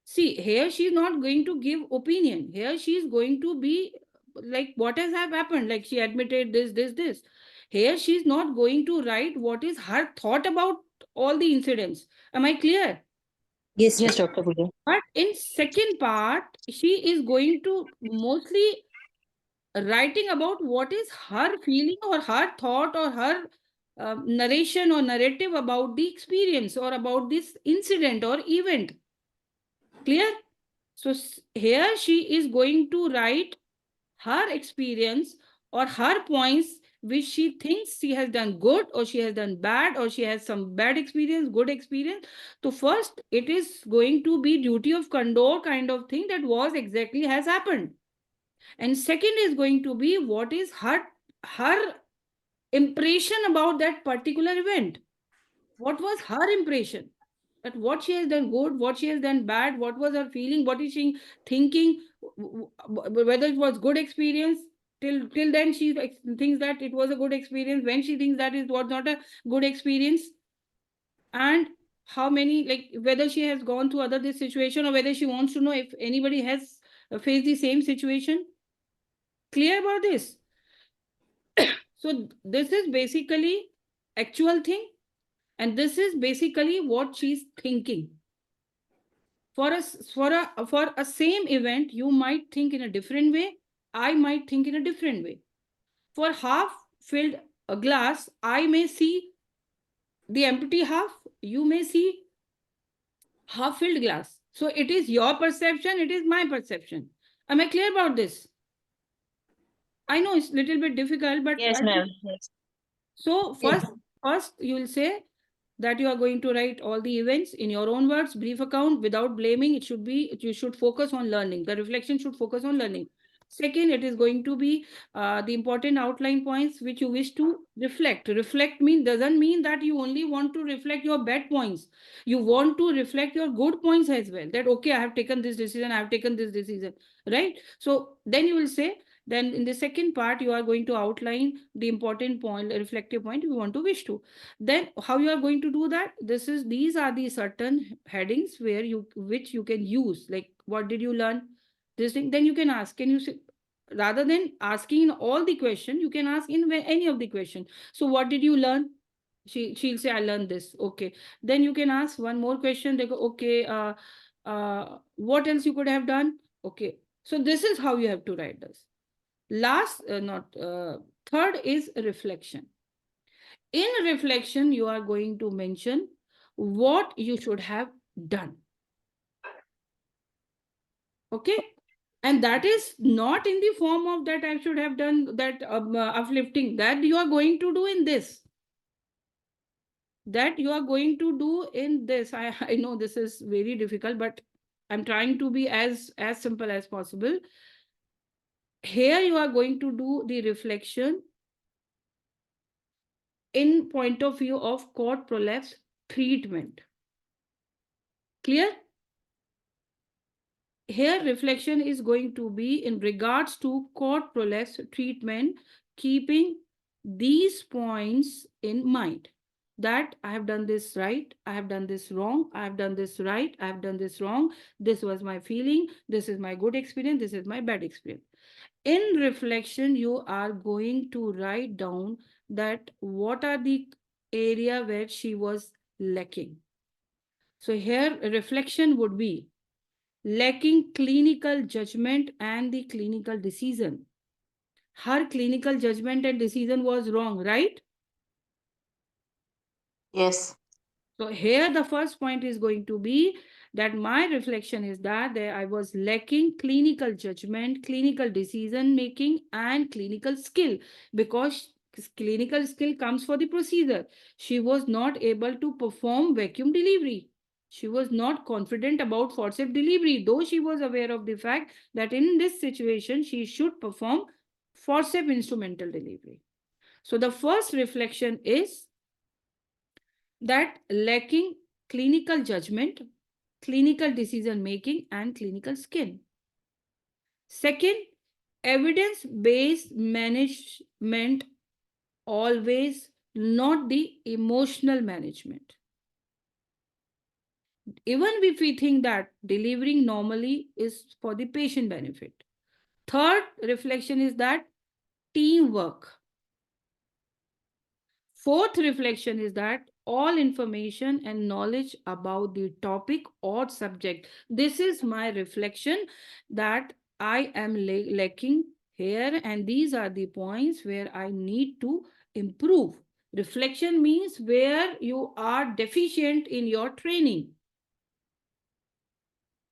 S2: See, here she is not going to give opinion. Here she is going to be like what has happened. Like she admitted this. Here she is not going to write what is her thought about all the incidents. Am I clear?
S5: Yes.
S7: Yes, Dr. Pooja.
S2: But in second part, she is going to mostly writing about what is her feeling or her thought or her narration or narrative about the experience or about this incident or event. Clear? So here she is going to write her experience or her points which she thinks she has done good or she has done bad or she has some bad experience, good experience. So first it is going to be duty of candor kind of thing that was exactly has happened. And second is going to be what is her impression about that particular event. What was her impression? That what she has done good, what she has done bad, what was her feeling, what is she thinking, whether it was good experience. Till then she thinks that it was a good experience. When she thinks that it was not a good experience, and how many, like whether she has gone through other this situation or whether she wants to know if anybody has faced the same situation. Clear about this? So this is basically actual thing, and this is basically what she's thinking. For a same event, you might think in a different way. I might think in a different way. For half filled a glass, I may see the empty half, you may see half filled glass. So it is your perception, it is my perception. Am I clear about this? I know it's a little bit difficult, but
S7: Yes, ma'am. Yes.
S2: so first you will say that you are going to write all the events in your own words, brief account without blaming. It should be, you should focus on learning. The reflection should focus on learning. Second, it is going to be the important outline points which you wish to reflect. Reflect doesn't mean that you only want to reflect your bad points. You want to reflect your good points as well. That, okay, I have taken this decision, I have taken this decision, right? So then you will say, then in the second part, you are going to outline the important point, reflective point you want to wish to. Then how you are going to do that? These are the certain headings where which you can use. Like, what did you learn? This thing. Then you can ask, can you say, rather than asking in all the question, you can ask in any of the question. So what did you learn? She'll say, I learned this. Okay. Then you can ask one more question. They go, okay, what else you could have done? Okay. So this is how you have to write this. Third is reflection. In reflection, you are going to mention what you should have done. Okay. And that is not in the form of that I should have done that uplifting, that you are going to do in this. That you are going to do in this. I know this is very difficult, but I'm trying to be as simple as possible. Here you are going to do the reflection in point of view of cord prolapse treatment. Clear? Here reflection is going to be in regards to cord prolapse treatment, keeping these points in mind. That I have done this right, I have done this wrong, I have done this right, I have done this wrong, this was my feeling, this is my good experience, this is my bad experience. In reflection, you are going to write down that what are the area where she was lacking. So here reflection would be lacking clinical judgment and the clinical decision. Her clinical judgment and decision was wrong, right?
S7: Yes.
S2: So here the first point is going to be that my reflection is that I was lacking clinical judgment, clinical decision making, and clinical skill, because clinical skill comes for the procedure. She was not able to perform vacuum delivery. She was not confident about forceps delivery, though she was aware of the fact that in this situation she should perform forceps instrumental delivery. So the first reflection is that lacking clinical judgment, clinical decision making, and clinical skill. Second, evidence-based management, always, not the emotional management. Even if we think that delivering normally is for the patient benefit. Third reflection is that teamwork. Fourth reflection is that all information and knowledge about the topic or subject. This is my reflection that I am lacking here, and these are the points where I need to improve. Reflection means where you are deficient in your training.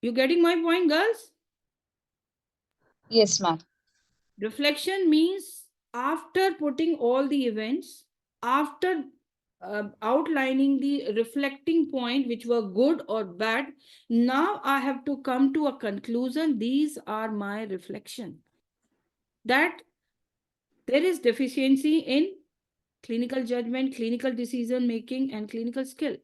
S2: You getting my point, girls?
S3: Yes, ma'am.
S2: Reflection means after putting all the events, after outlining the reflecting point which were good or bad, now I have to come to a conclusion. These are my reflection. That there is deficiency in clinical judgment, clinical decision making, and clinical skill.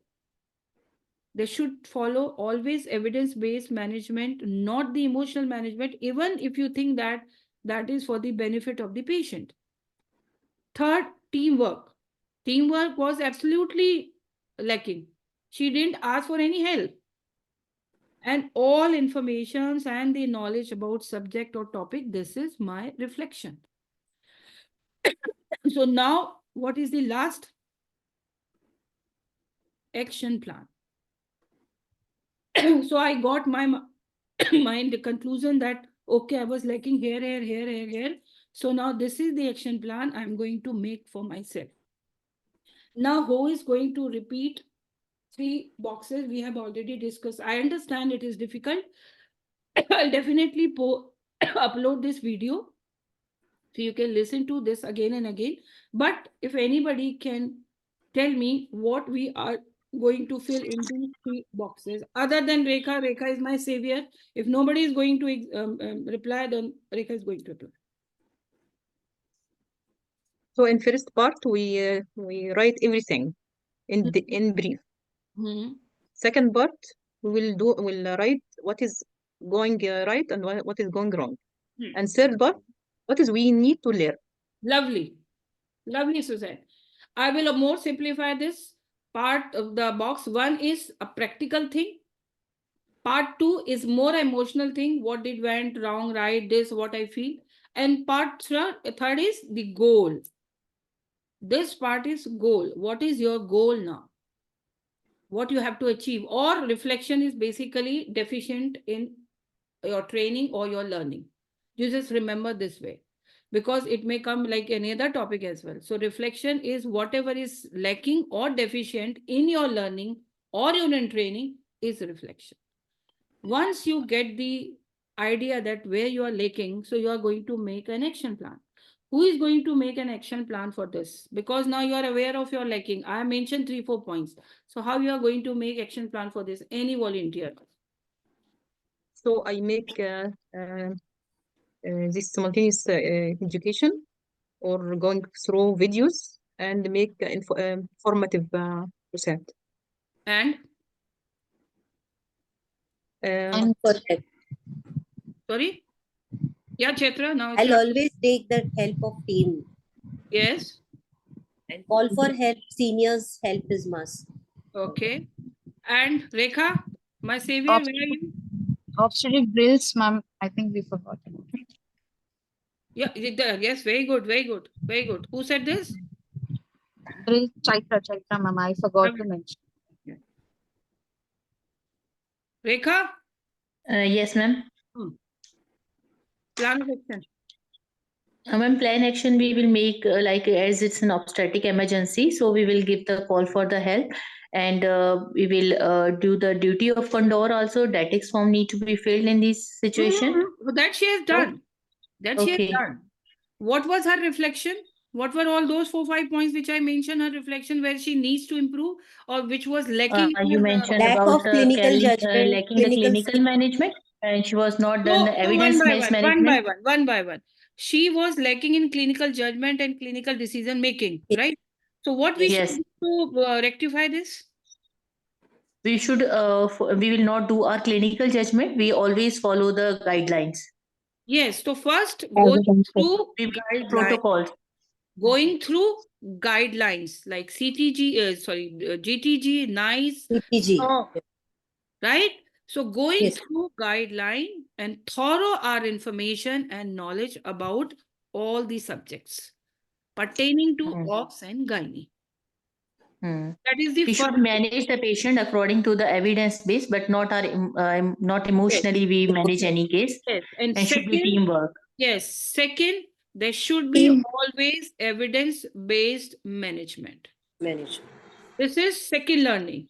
S2: They should follow always evidence-based management, not the emotional management, even if you think that that is for the benefit of the patient. Third, teamwork. Teamwork was absolutely lacking. She didn't ask for any help. And all informations and the knowledge about subject or topic, this is my reflection. So now, what is the last action plan? So I got my mind conclusion that, okay, I was lacking here. So now this is the action plan I'm going to make for myself. Now, who is going to repeat 3 boxes we have already discussed? I understand it is difficult. I'll definitely upload this video so you can listen to this again and again. But if anybody can tell me what we are going to fill in these 3 boxes, other than Rekha. Rekha is my savior. If nobody is going to reply, then Rekha is going to reply.
S4: So in first part, we write everything in brief. Second part, we'll write what is going right and what is going wrong. And third part, what is we need to learn.
S2: Lovely. Lovely, Suzanne. I will more simplify this part of the box. 1 is a practical thing. Part 2 is more emotional thing. What did went wrong, right? This, what I feel. And part 3rd is the goal. This part is goal. What is your goal now? What you have to achieve? Or reflection is basically deficient in your training or your learning. You just remember this way, because it may come like any other topic as well. So reflection is whatever is lacking or deficient in your learning or in training is reflection. Once you get the idea that where you are lacking, so you are going to make an action plan. Who is going to make an action plan for this? Because now you are aware of your lacking. I mentioned 3-4 points. So how you are going to make action plan for this? Any volunteer?
S4: So I make this simultaneous education, or going through videos and make informative concept.
S2: And?
S5: And correct.
S2: Sorry? Yeah, Chetra, now
S5: I'll
S2: start.
S5: always take that help of team.
S2: Yes.
S5: And call for help. Seniors' help is must.
S2: Okay. And Rekha, my savior, where are you?
S3: Obstetric drills, ma'am. I think we forgot about it.
S2: Yeah, yes, very good, very good, very good. Who said this?
S3: Drill, Chaitra, ma'am. I forgot to mention.
S2: Rekha?
S7: Yes, ma'am.
S2: Plan of action.
S7: Ma'am, plan action we will make like as it's an obstetric emergency, so we will give the call for the help, and we will do the duty of condor also. Datics form need to be filled in this situation.
S2: That she has done. That she has
S7: Okay.
S2: done. What was her reflection? What were all those 4-5 points which I mentioned, her reflection where she needs to improve, or which was lacking?
S7: You mentioned
S5: Lack
S7: about
S5: of clinical judgment,
S7: lacking the clinical management, and she was not done the evidence-based management.
S2: One by one. She was lacking in clinical judgment and clinical decision making, right? So what we
S7: Yes.
S2: should do to rectify this?
S7: We should we will not do our clinical judgment. We always follow the guidelines.
S2: Yes. So first going through
S7: We
S2: guidelines.
S7: protocols.
S2: Going through guidelines like GTG, NICE,
S5: CTG.
S2: right? So going
S5: Yes.
S2: through guideline and thorough our information and knowledge about all the subjects pertaining to OBS and gynae. That is the
S7: We
S2: first.
S7: should manage the patient according to the evidence base, but not emotionally. We manage any case,
S2: Yes. And
S7: should be
S2: second,
S7: teamwork.
S2: yes. Second, there should be always evidence-based management. This is second learning.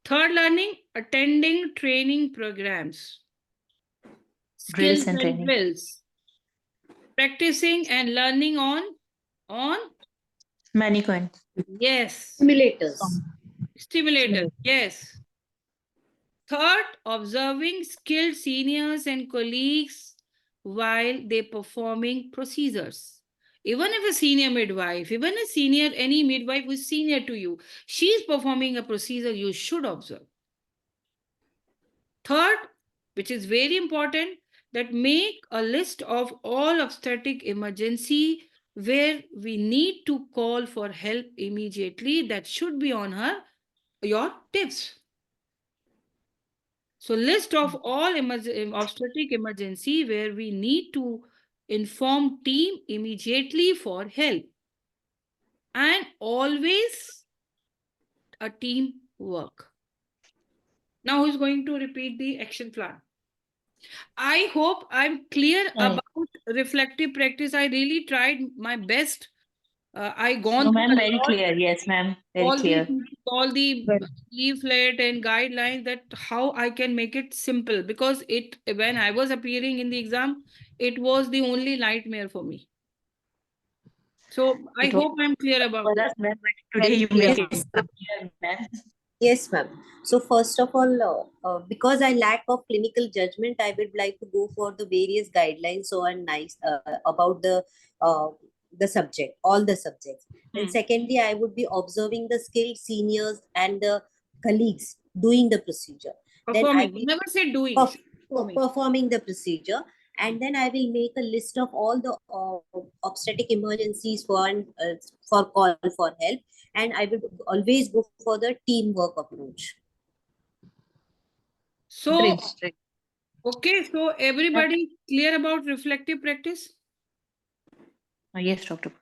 S2: Third learning, attending training programs.
S7: Drills
S2: Skills
S7: and
S2: and
S7: training.
S2: drills. Practicing and learning on
S7: Mannequin.
S2: yes. Stimulators. Yes. Third, observing skilled seniors and colleagues while they performing procedures. Even if a senior midwife, even a senior, any midwife who is senior to you, she is performing a procedure, you should observe. Third, which is very important, that make a list of all obstetric emergency where we need to call for help immediately. That should be on your tips. So list of all obstetric emergency where we need to inform team immediately for help. And always a team work. Now who's going to repeat the action plan? I hope I'm clear
S7: Right.
S2: about reflective practice. I really tried my best. I gone
S7: No,
S2: through
S7: ma'am,
S2: a
S7: very
S2: lot,
S7: clear. Yes, ma'am, very clear.
S2: all the
S3: Well,
S2: leaflet and guidelines, that how I can make it simple, because it, when I was appearing in the exam, it was the only nightmare for me. So I
S7: It was
S2: hope I'm clear about
S7: for
S2: it.
S7: us, ma'am, but today
S3: very
S7: you
S3: clear,
S7: make
S3: ma'am.
S7: it so clear, ma'am.
S5: Yes, ma'am. So first of all, because I lack of clinical judgment, I would like to go for the various guidelines so and nice about uh, the subject, all the subjects. And secondly, I would be observing the skilled seniors and the colleagues doing the procedure. Then I
S2: Performing.
S5: will
S2: Never say doing.
S5: perf-
S2: Performing.
S5: performing the procedure, and then I will make a list of all the obstetric emergencies for call for help, and I will always go for the teamwork approach.
S2: So,
S3: Great, great.
S2: okay, so everybody clear about reflective practice?
S7: Yes, Doctor.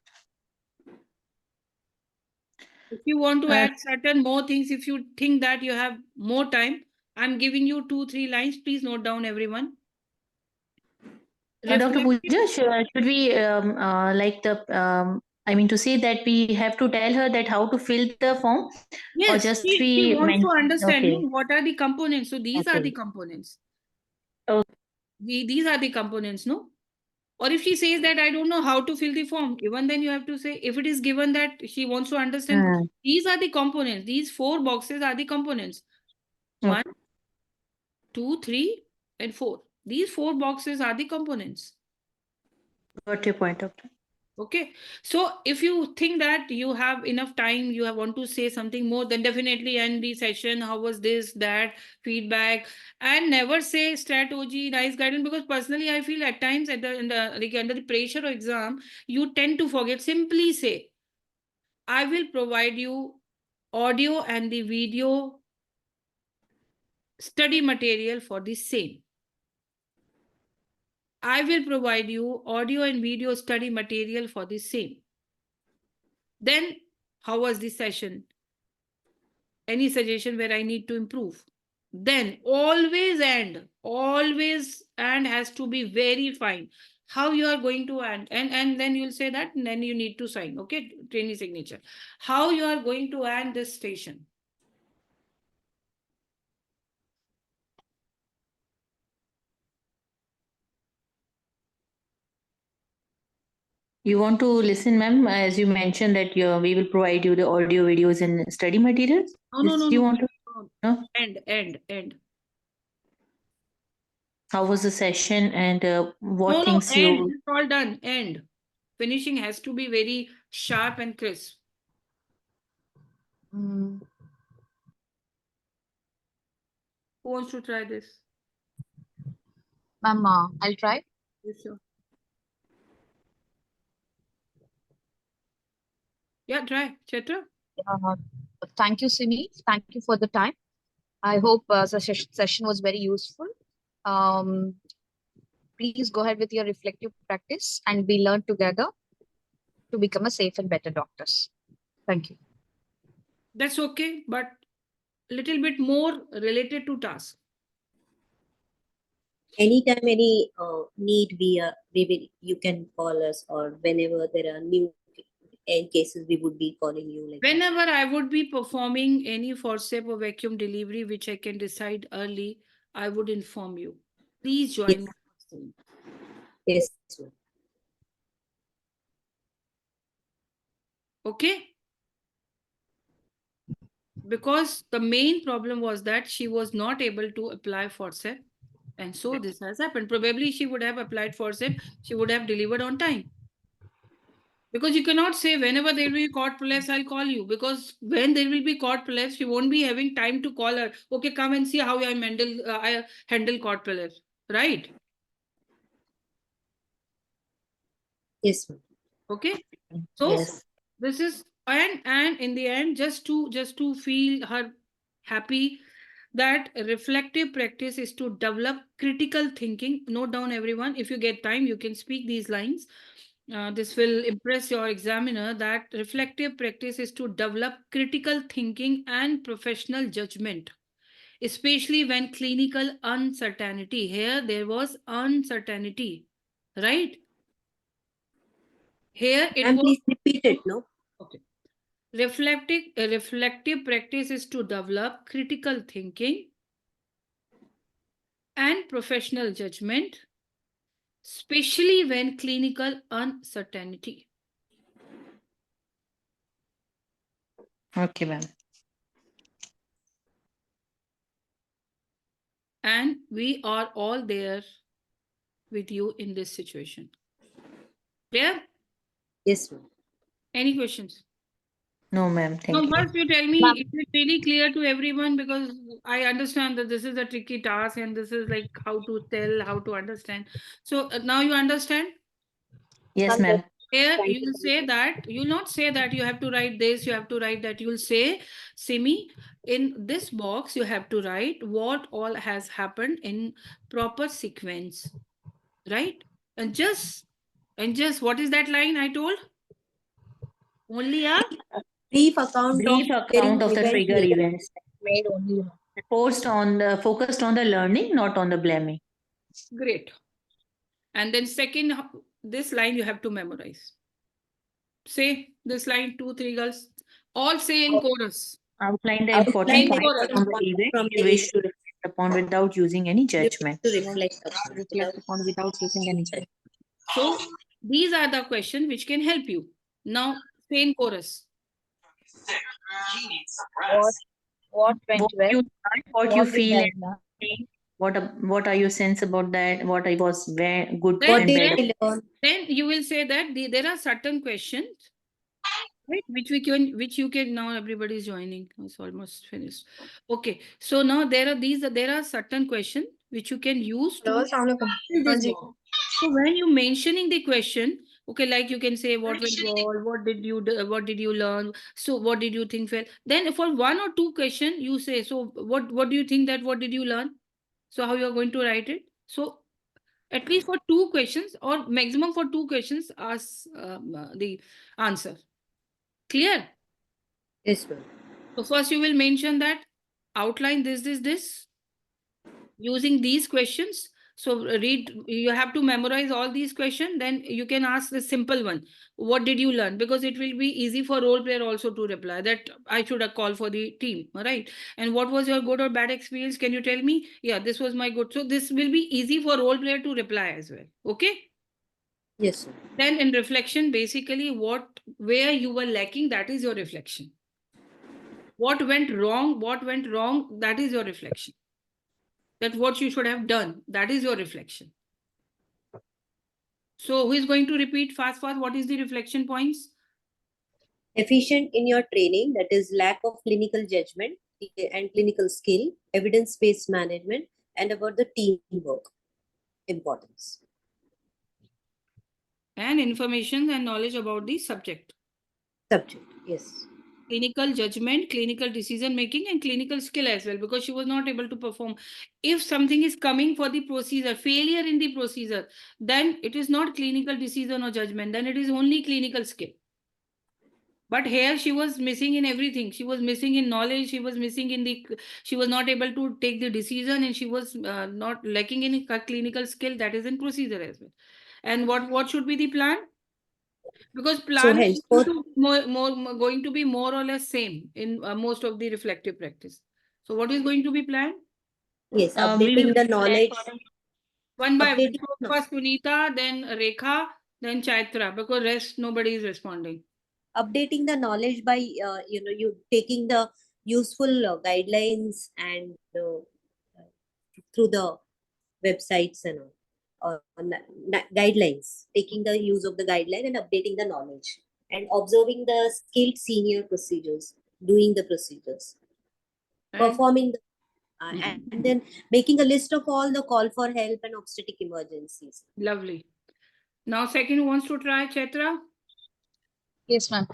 S2: If you want to
S7: Uh,
S2: add certain more things, if you think that you have more time, I'm giving you 2-3 lines. Please note down, everyone.
S7: Dr.
S2: Reflective,
S7: Pooja, should we like the I mean to say that we have to tell her that how to fill the form, or
S2: yes,
S7: just
S2: she
S7: we
S2: wants to
S7: mention?
S2: understand,
S7: Okay,
S2: no, what are the components. So these are the
S7: okay.
S2: components.
S7: Okay.
S2: These are the components, no? Or if she says that I don't know how to fill the form, even then you have to say, if it is given that she wants to understand, these are the components. These 4 boxes are the components. 1, 2, 3, and 4. These 4 boxes are the components.
S7: Got your point, Doctor.
S2: Okay. So if you think that you have enough time, you have want to say something more, then definitely end the session. How was this, that, feedback, and never say strategy, nice guidance, because personally I feel at times at like under the pressure of exam, you tend to forget. Simply say, I will provide you audio and the video study material for the same. I will provide you audio and video study material for the same. Then, how was the session? Any suggestion where I need to improve? Then always and has to be very fine. How you are going to and then you'll say that, and then you need to sign, okay, trainee signature. How you are going to end this station?
S7: You want to listen, ma'am, as you mentioned that we will provide you the audio, videos, and study materials.
S2: No,
S7: This you want to
S2: no.
S7: know?
S2: End.
S7: How was the session, and what
S2: No,
S7: things
S2: end.
S7: you?
S2: It's all done. End. Finishing has to be very sharp and crisp.
S3: Mm,
S2: Who wants to try this?
S3: ma'am, I'll try.
S2: Yes, sure. Yeah, try. Chetra?
S3: Uh, Thank you, Simi. Thank you for the time. I hope the session was very useful. Um, please go ahead with your reflective practice and we learn together to become a safe and better doctors. Thank you.
S2: That's okay, but little bit more related to task.
S5: Anytime any need, we will, you can call us, or whenever there are new cases, we would be calling you like that.
S2: Whenever I would be performing any forceps or vacuum delivery, which I can decide early, I would inform you. Please join my team.
S5: Yes, ma'am.
S2: Okay? Because the main problem was that she was not able to apply forceps. And so this has happened. Probably she would have applied forceps, she would have delivered on time. Because you cannot say whenever there will be court prolapse, I'll call you. Because when there will be court prolapse, you won't be having time to call her. Okay, come and see how I handle court prolapse. Right?
S5: Yes, ma'am.
S2: Okay. So
S7: Yes.
S2: this is and in the end, just to feel her happy, that reflective practice is to develop critical thinking. Note down, everyone. If you get time, you can speak these lines. This will impress your examiner, that reflective practice is to develop critical thinking and professional judgment. especially when clinical uncertainty. Here there was uncertainty, right? Here it
S5: And
S2: was
S5: please repeat it, no?
S2: okay. Reflective practice is to develop critical thinking and professional judgment, especially when clinical uncertainty.
S7: Okay, ma'am.
S2: And we are all there with you in this situation. Clear?
S5: Yes, ma'am.
S2: Any questions?
S7: No, ma'am.
S2: Now,
S7: Thank you.
S2: first you tell me,
S3: Ma'am.
S2: is it really clear to everyone? Because I understand that this is a tricky task and this is like how to tell, how to understand. So now you understand?
S7: Yes, ma'am.
S2: Here
S3: Thank
S2: you will say that, you will not say that you have to write this, you have to write that. You will say, Simi, in this box, you have to write what all has happened in proper sequence, right? And just what is that line I told? Only a
S5: Brief account
S7: Brief
S5: of
S7: account of the
S5: event
S7: trigger
S5: made.
S7: events.
S1: Made only.
S7: Focused on the learning, not on the blaming.
S2: great. And then second, this line you have to memorize. Say this line, 2, 3 girls. All say in chorus.
S7: Outline the
S5: Outline
S7: important
S2: the
S7: points
S2: important
S7: from the
S5: points
S7: event
S5: from
S7: you
S5: the
S7: wish
S5: event.
S7: to reflect upon without using any
S5: You
S7: judgment.
S5: to reflect upon
S4: Reflect
S5: without
S4: upon without using any judgment.
S2: So these are the questions which can help you. Now, say in chorus.
S1: What went
S7: What
S1: well?
S7: you learn, what you
S1: What we
S7: feel,
S1: have
S7: and
S1: learned.
S7: what are your sense about that? What I was good
S2: Then,
S5: what
S7: and
S5: did
S7: bad.
S5: I learn.
S2: then you will say that there are certain questions, right, which you can now everybody is joining. It's almost finished. Okay, so now there are certain questions which you can use to fill this box. So when you mentioning the question, okay, like you can say what went wrong, what did you do, what did you learn, so what did you think well. Then for 1 or 2 question you say, so what do you think that what did you learn? So how you are going to write it? So at least for 2 questions or maximum for 2 questions, ask the answer. Clear?
S5: Yes, ma'am.
S2: So first you will mention that outline this using these questions. So you have to memorize all these questions. Then you can ask the simple one. What did you learn? Because it will be easy for role player also to reply that I should have called for the team, right? And what was your good or bad experience? Can you tell me? Yeah, this was my good. So this will be easy for role player to reply as well. Okay.
S5: Yes, sir.
S2: Then in reflection, basically where you were lacking, that is your reflection. What went wrong, that is your reflection. That what you should have done, that is your reflection. So who is going to repeat fast? What is the reflection points?
S5: Efficient in your training, that is lack of clinical judgment and clinical skill, evidence-based management, and about the teamwork importance.
S2: And information and knowledge about the subject.
S5: Subject, yes.
S2: Clinical judgment, clinical decision making, and clinical skill as well, because she was not able to perform. If something is coming for the procedure, failure in the procedure, then it is not clinical decision or judgment, then it is only clinical skill. But here she was missing in everything. She was missing in knowledge. She was missing in she was not able to take the decision, and she was not lacking in clinical skill, that is in procedure as well. And what should be the plan? Because
S5: So
S2: plan is
S5: henceforth,
S2: going to be more or less same in most of the reflective practice. So what is going to be planned?
S5: yes,
S7: We
S5: updating
S7: will
S5: the knowledge.
S2: One by one.
S5: Updating,
S2: So
S5: no,
S2: first Sunita, then Rekha, then Chaitra, because rest nobody is responding.
S5: updating the knowledge by you taking the useful guidelines and through the websites and all, guidelines, taking the use of the guideline and updating the knowledge and observing the skilled senior procedures, doing the procedures,
S2: And
S5: performing the, and then making a list of all the call for help and obstetric emergencies.
S2: lovely. Now second who wants to try, Chaitra?
S3: Yes, ma'am.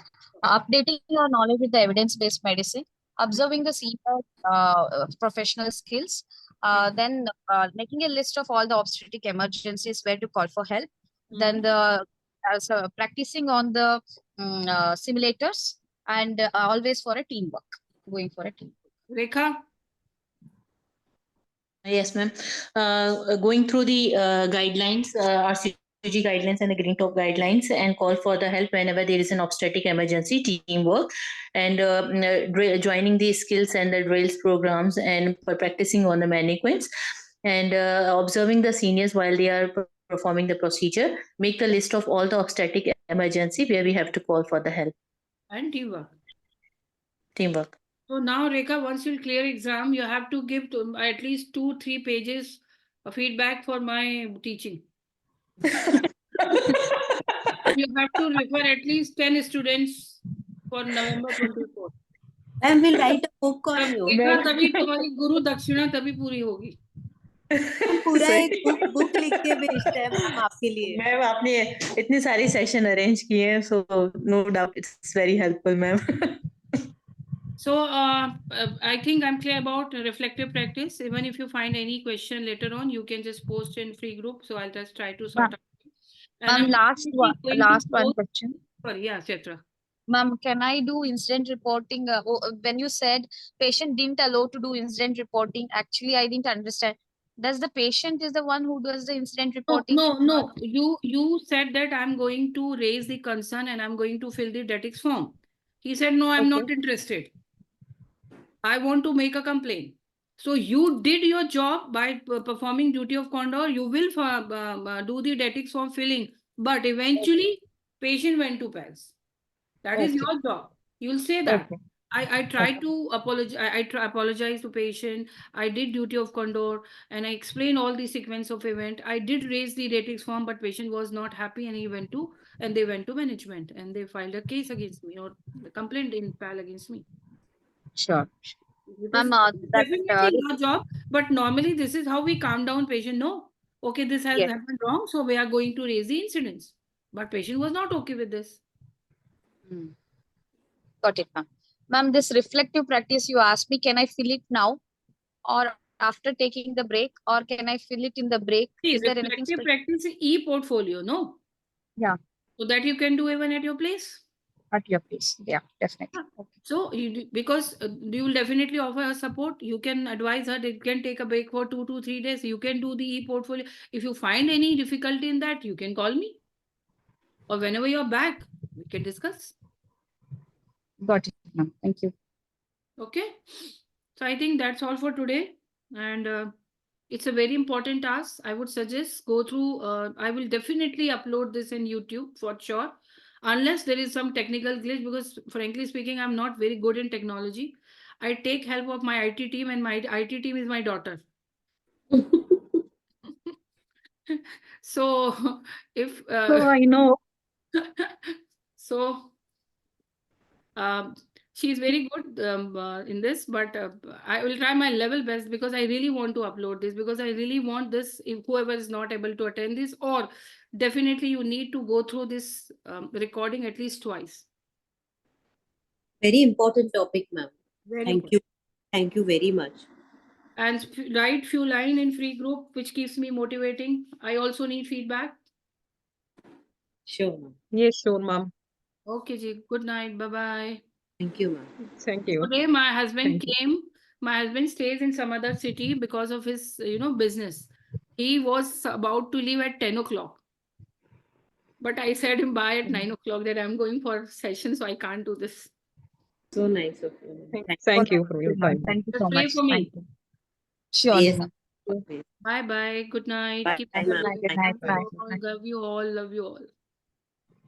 S3: Updating your knowledge with the evidence-based medicine, observing the senior professional skills, then making a list of all the obstetric emergencies where to call for help, then so practicing on the simulators, and always for a teamwork, going for a team.
S2: Rekha?
S7: Yes, ma'am. Going through the guidelines, RCG guidelines and the Green Top guidelines, and call for the help whenever there is an obstetric emergency, teamwork, and joining the skills and the drills programs, and practicing on the mannequins, and observing the seniors while they are performing the procedure. Make the list of all the obstetric emergency where we have to call for the help.
S2: And teamwork.
S7: Teamwork.
S2: So now, Rekha, once you clear exam, you have to give at least 2-3 pages of feedback for my teaching. You have to refer at least 10 students for November 24th.
S5: And we'll write a book on you.
S2: Rekha, तभी तुम्हारी गुरु दक्षिणा तभी पूरी होगी.
S5: हम पूरा एक book लिख के भेजते हैं मैम आपके लिए.
S7: मैम आपने इतनी सारी सेशन अरेंज किए हैं, so no doubt it's very helpful, ma'am.
S2: So I think I'm clear about reflective practice. Even if you find any question later on, you can just post in free group. So I'll just try to sort out. And
S3: last one question.
S2: Sorry, yeah, Chetra.
S3: Ma'am, can I do incident reporting? When you said patient didn't allow to do incident reporting, actually I didn't understand. Does the patient is the one who does the incident reporting?
S2: No. You said that I'm going to raise the concern and I'm going to fill the DETIX form. He said, no, I'm not interested. I want to make a complaint. So you did your job by performing duty of condor. You will do the DETIX form filling, but eventually patient went to PALS. That is your job. You'll say that. I tried to apologize. I apologize to patient. I did duty of condor and I explained all the sequence of event. I did raise the DETIX form, but patient was not happy and they went to management and they filed a case against me or the complaint in PAL against me.
S3: Sure.
S2: Ma'am, definitely your job, but normally this is how we calm down patient. No, okay, this has happened wrong, so we are going to raise the incidents. But patient was not okay with this.
S3: Got it, ma'am. Ma'am, this reflective practice you asked me, can I fill it now or after taking the break, or can I fill it in the break?
S2: See,
S3: is there anything
S2: reflective practice e-portfolio, no?
S3: Yeah.
S2: So that you can do even at your place.
S3: At your place, yeah, definitely.
S2: So because you will definitely offer her support, you can advise her. They can take a break for 2 to 3 days. You can do the e-portfolio. If you find any difficulty in that, you can call me. Or whenever you're back, we can discuss.
S3: Got it, ma'am. Thank you.
S2: Okay. So I think that's all for today. And it's a very important task. I would suggest go through. I will definitely upload this in YouTube for sure. Unless there is some technical glitch, because frankly speaking, I'm not very good in technology. I take help of my IT team, and my IT team is my daughter. So if
S4: I know.
S2: So she's very good in this, but I will try my level best because I really want to upload this, because I really want this, if whoever is not able to attend this, or definitely you need to go through this recording at least twice.
S5: Very important topic, ma'am.
S2: Thank
S5: you. Thank you very much.
S2: And write few lines in free group, which keeps me motivating. I also need feedback.
S5: Sure, ma'am.
S4: Yes, sure, ma'am.
S2: Okay, ji. Good night. Bye-bye.
S5: Thank you, ma'am.
S4: Thank you.
S2: Today, my husband
S4: Thank you.
S2: came. My husband stays in some other city because of his, business. He was about to leave at 10 o'clock. But I said him bye at 9 o'clock that I'm going for session, so I can't do this.
S5: So nice of you.
S4: Thank you for your time.
S3: Thank you
S2: Just
S3: so
S2: pray
S3: much.
S2: for me.
S3: Sure.
S5: Yes.
S3: ma'am.
S2: Bye-bye. Good night.
S5: Bye,
S2: Keep
S5: ma'am.
S3: Good night.
S2: Love you all. Love you all.